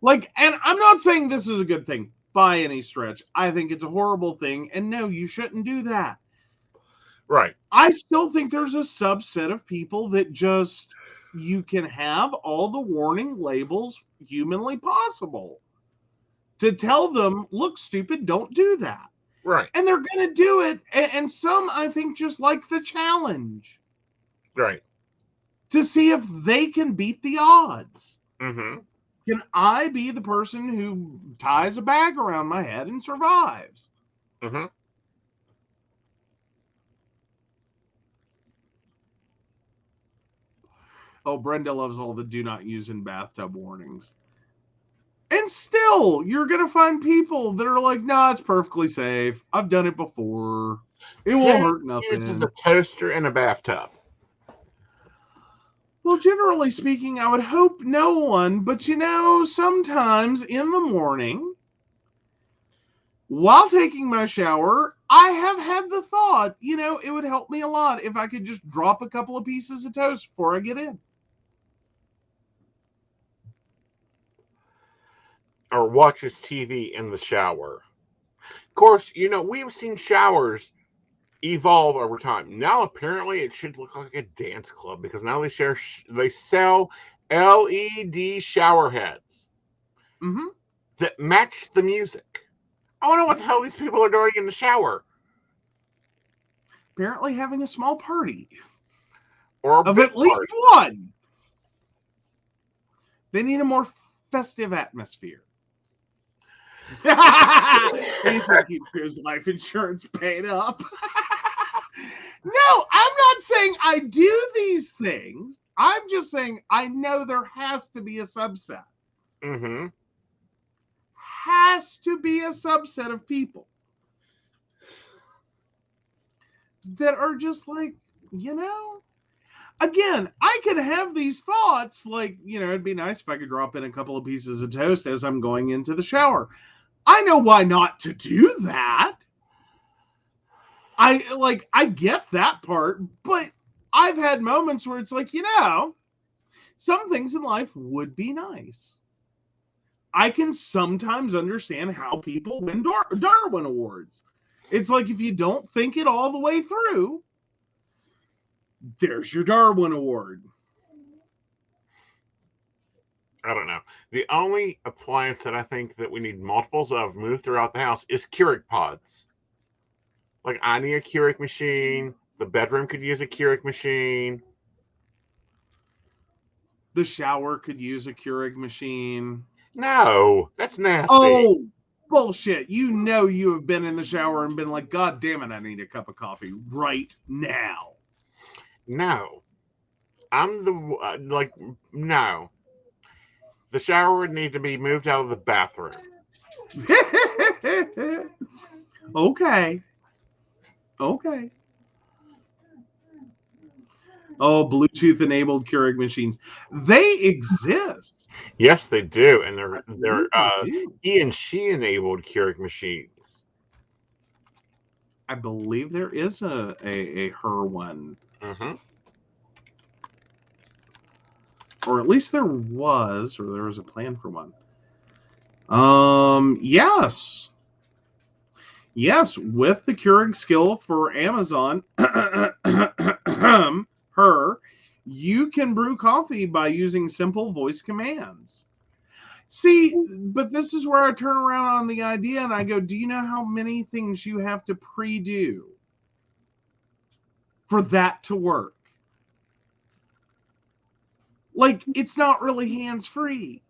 Like, and I'm not saying this is a good thing by any stretch. I think it's a horrible thing, and no, you shouldn't do that. Right. I still think there's a subset of people that just, you can have all the warning labels humanly possible to tell them, look, stupid, don't do that. Right. And they're going to do it. And some, I think, just like the challenge. Right. To see if they can beat the odds. Mm-hmm. Can I be the person who ties a bag around my head and survives? Mm-hmm. Oh, Brenda loves all the do not use in bathtub warnings. And still, you're going to find people that are like, nah, it's perfectly safe. I've done it before. It won't hurt nothing. Uses a toaster in a bathtub. Well, generally speaking, I would hope no one, but sometimes in the morning, while taking my shower, I have had the thought, it would help me a lot if I could just drop a couple of pieces of toast before I get in. Or watches TV in the shower. Of course, we've seen showers evolve over time. Now, apparently, it should look like a dance club because now they sell LED shower heads that match the music. I wonder what the hell these people are doing in the shower. Apparently having a small party. Or of at least one. They need a more festive atmosphere. Aeson keeps his life insurance paid up. No, I'm not saying I do these things. I'm just saying I know there has to be a subset. Mm-hmm. Has to be a subset of people that are just like, again, I could have these thoughts like, it'd be nice if I could drop in a couple of pieces of toast as I'm going into the shower. I know why not to do that. I get that part, but I've had moments where it's like, some things in life would be nice. I can sometimes understand how people win Darwin Awards. It's like if you don't think it all the way through, there's your Darwin Award. I don't know. The only appliance that I think that we need multiples of moved throughout the house is Keurig pods. Like, I need a Keurig machine. The bedroom could use a Keurig machine. The shower could use a Keurig machine. No, that's nasty. Oh, Bullshit. You know you have been in the shower and been like, God damn it, I need a cup of coffee right now. No. I'm no. The shower would need to be moved out of the bathroom. Okay. Oh, Bluetooth enabled Keurig machines. They exist. Yes, they do, and they're They do. he and she enabled Keurig machines. I believe there is a her one. Mm-hmm. Or at least there was a plan for one. Yes. Yes, with the Keurig skill for Amazon, you can brew coffee by using simple voice commands. See, but this is where I turn around on the idea and I go, do you know how many things you have to pre-do for that to work? Like, it's not really hands-free.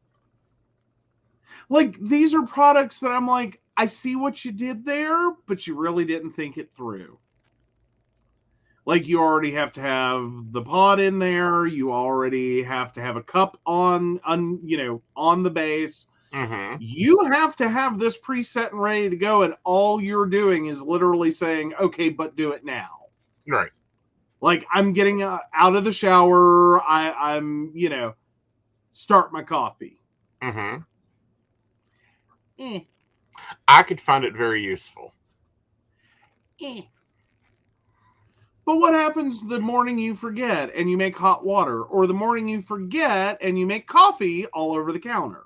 Like, these are products that I'm like, I see what you did there, but you really didn't think it through. Like, you already have to have the pod in there. You already have to have a cup on the base. Mm-hmm. You have to have this preset and ready to go, and all you're doing is literally saying, okay, but do it now. Right. Like, I'm getting out of the shower. I'm start my coffee. Mm-hmm. I could find it very useful. But what happens the morning you forget and you make hot water, or the morning you forget and you make coffee all over the counter?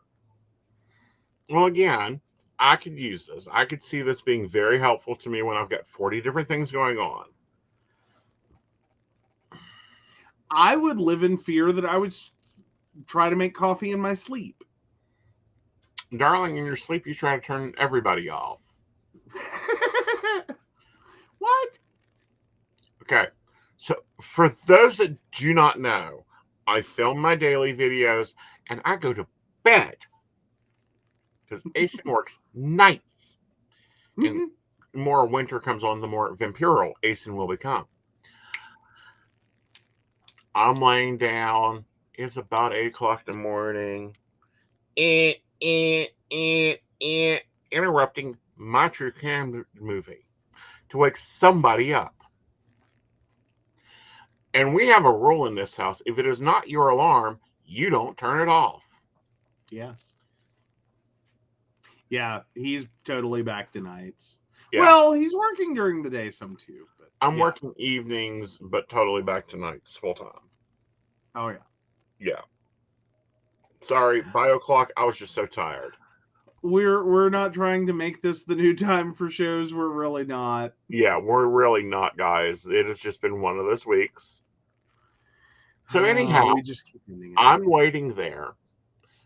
Well, again, I could use this. I could see this being very helpful to me when I've got 40 different things going on. I would live in fear that I would try to make coffee in my sleep. Darling, in your sleep, you try to turn everybody off. What? Okay. So, for those that do not know, I film my daily videos and I go to bed. Because Aeson works nights. And the more winter comes on, the more vampirical Aeson will become. I'm laying down. It's about 8 o'clock in the morning. Interrupting my true crime movie to wake somebody up. And we have a rule in this house. If it is not your alarm, you don't turn it off. Yes. Yeah, he's totally back to nights. Yeah. Well, he's working during the day some too. But I'm working evenings, but totally back to nights full time. Oh, yeah. Yeah. Sorry, bio clock. I was just so tired. We're not trying to make this the new time for shows. We're really not. Yeah, we're really not, guys. It has just been one of those weeks. So anyhow, we just keep ending it. I'm waiting there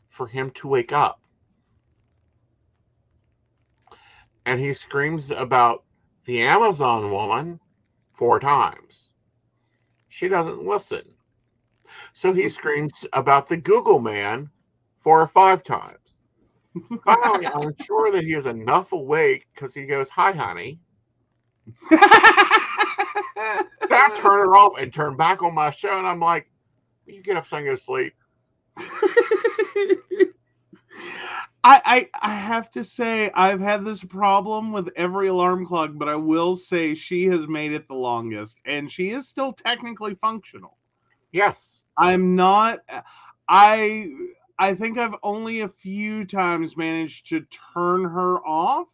for him to wake up. And he screams about the Amazon woman 4 times. She doesn't listen. So he screams about the Google man 4 or 5 times. Finally, I'm sure that he is enough awake because he goes, "Hi, honey." I turn it off and turn back on my show, and I'm like, "You get up so I can go to sleep." I have to say, I've had this problem with every alarm clock, but I will say she has made it the longest, and she is still technically functional. Yes. I'm not. I think I've only a few times managed to turn her off,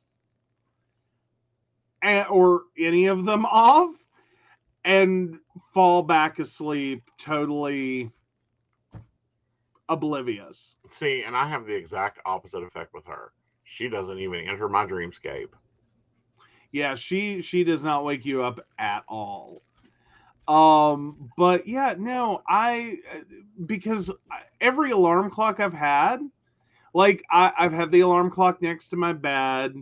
or any of them off, and fall back asleep totally oblivious. See, and I have the exact opposite effect with her. She doesn't even enter my dreamscape. Yeah, she does not wake you up at all. But yeah, no, because every alarm clock I've had, like I've had the alarm clock next to my bed.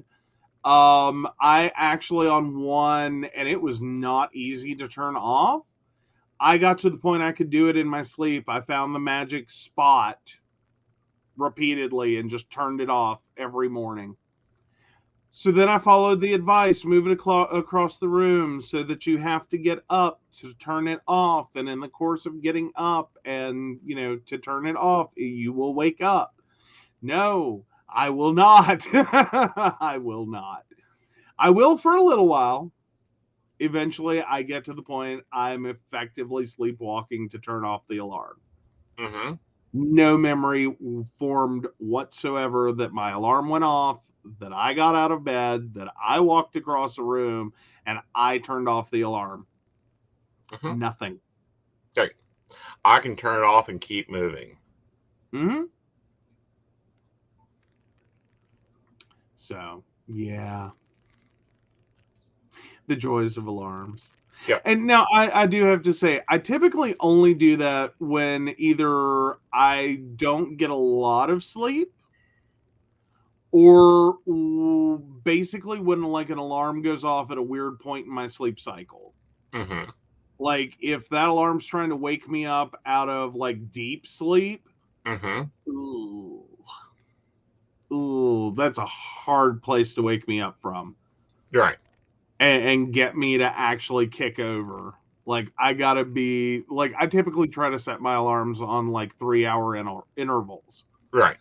I actually on one, and it was not easy to turn off. I got to the point I could do it in my sleep. I found the magic spot repeatedly and just turned it off every morning. So then I followed the advice, move it across the room so that you have to get up to turn it off. And in the course of getting up and, to turn it off, you will wake up. No, I will not. I will not. I will for a little while. Eventually, I get to the point I'm effectively sleepwalking to turn off the alarm. Mm-hmm. No memory formed whatsoever that my alarm went off, that I got out of bed, that I walked across the room, and I turned off the alarm. Mm-hmm. Nothing. Okay. I can turn it off and keep moving. Mm-hmm. So, yeah. The joys of alarms. Yep. And now I do have to say, I typically only do that when either I don't get a lot of sleep, or basically when like an alarm goes off at a weird point in my sleep cycle. Mm-hmm. Like if that alarm's trying to wake me up out of like deep sleep, Mm-hmm. ooh, that's a hard place to wake me up from. Right. And get me to actually kick over. Like I gotta be like, I typically try to set my alarms on like 3-hour intervals. Right.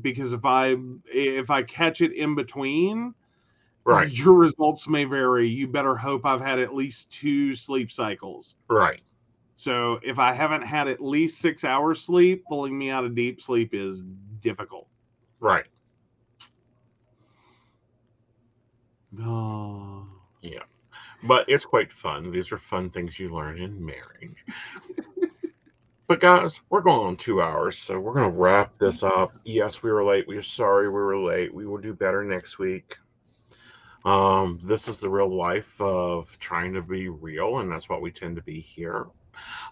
Because if I catch it in between, Right. your results may vary. You better hope I've had at least 2 sleep cycles. Right. So if I haven't had at least 6 hours sleep, pulling me out of deep sleep is difficult. Right. Oh. Yeah. But it's quite fun. These are fun things you learn in marriage. But guys, we're going on 2 hours, so we're going to wrap this up. Yes, we were late. We're sorry we were late. We will do better next week. This is the real life of trying to be real, and that's what we tend to be here.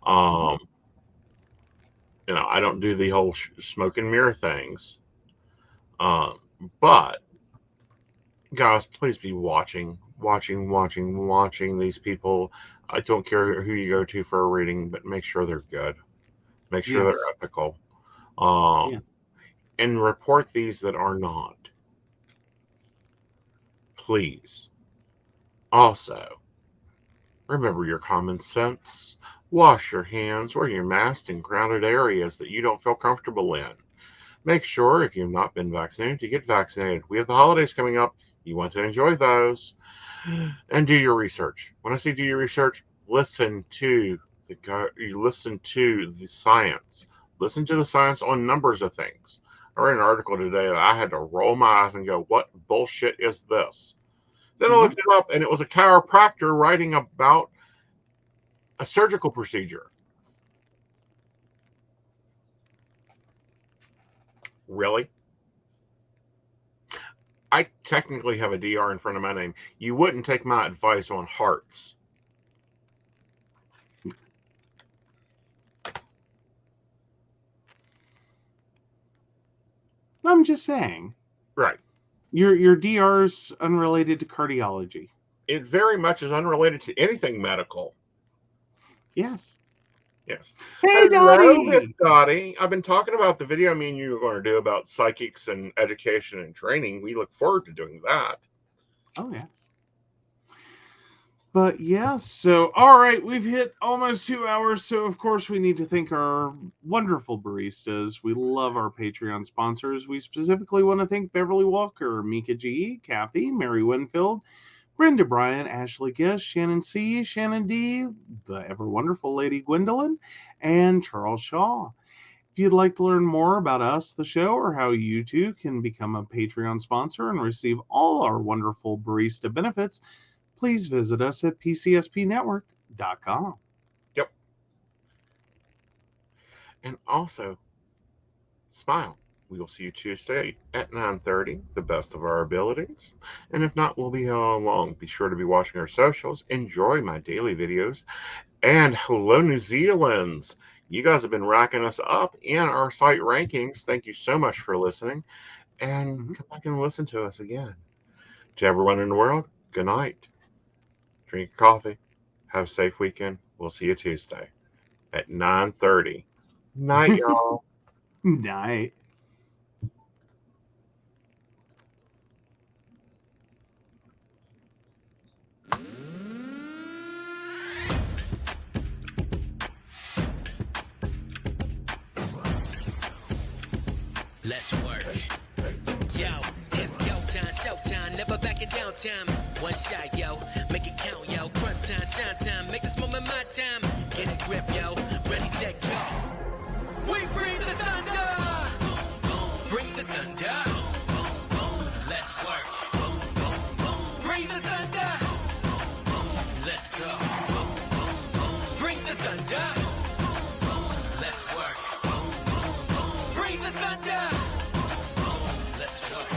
I don't do the whole smoke and mirror things. Um, but guys, please be watching these people. I don't care who you go to for a reading, but make sure they're good. Make sure Yes. they're ethical. Yeah. And report these that are not. Please. Also, remember your common sense. Wash your hands, wear your mask in crowded areas that you don't feel comfortable in. Make sure, if you've not been vaccinated, to get vaccinated. We have the holidays coming up. You want to enjoy those. And do your research. When I say do your research, listen to the science. Listen to the science on numbers of things. I read an article today that I had to roll my eyes and go, what bullshit is this? Then I Mm-hmm. looked it up, and it was a chiropractor writing about a surgical procedure. Really? I technically have a DR in front of my name. You wouldn't take my advice on hearts. I'm just saying. Right. Your DR's unrelated to cardiology. It very much is unrelated to anything medical. Yes. Yes. Hey, Hello, Miss Dottie. Dottie. I've been talking about the video me and you are going to do about psychics and education and training. We look forward to doing that. Oh, yeah. But yeah, so all right, we've hit almost 2 hours. So of course we need to thank our wonderful baristas. We love our Patreon sponsors. We specifically want to thank Beverly Walker, Mika G, Kathy, Mary Winfield, Brenda Bryant, Ashley Gish, Shannon C, Shannon D, the ever wonderful Lady Gwendolyn, and Charles Shaw. If you'd like to learn more about us, the show, or how you too can become a Patreon sponsor and receive all our wonderful barista benefits, please visit us at PCSPnetwork.com. Yep. And also, smile. We will see you Tuesday at 9:30, the best of our abilities. And if not, we'll be here all along. Be sure to be watching our socials. Enjoy my daily videos. And hello, New Zealand's. You guys have been racking us up in our site rankings. Thank you so much for listening. And come back and listen to us again. To everyone in the world, good night. Drink your coffee. Have a safe weekend. We'll see you Tuesday at 9:30. Night, y'all. Night. Let's work. Yo, it's go time, showtime, never backing down time. One shot, yo, make it count, yo. Crunch time, shine time, make this moment my time. Get a grip, yo, ready, set, go. We bring the thunder. Bring the thunder. Let's work. Bring the thunder. Let's go. Bring the thunder. Let's work. Bring the thunder. Let's work.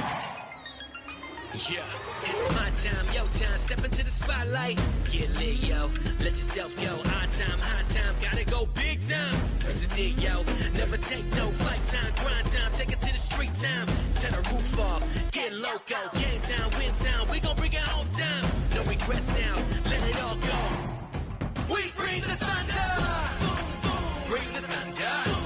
Yeah, it's my time, yo time. Step into the spotlight. Get lit, yo. Let yourself go. Our time, high time. Gotta go big time. This is it, yo. Never take no flight time. Grind time. Take it to the street time. Turn the roof off. Get loco. Game time, win time. We gon' bring it home time. No regrets now. Let it all go. We bring the thunder. Bring the thunder.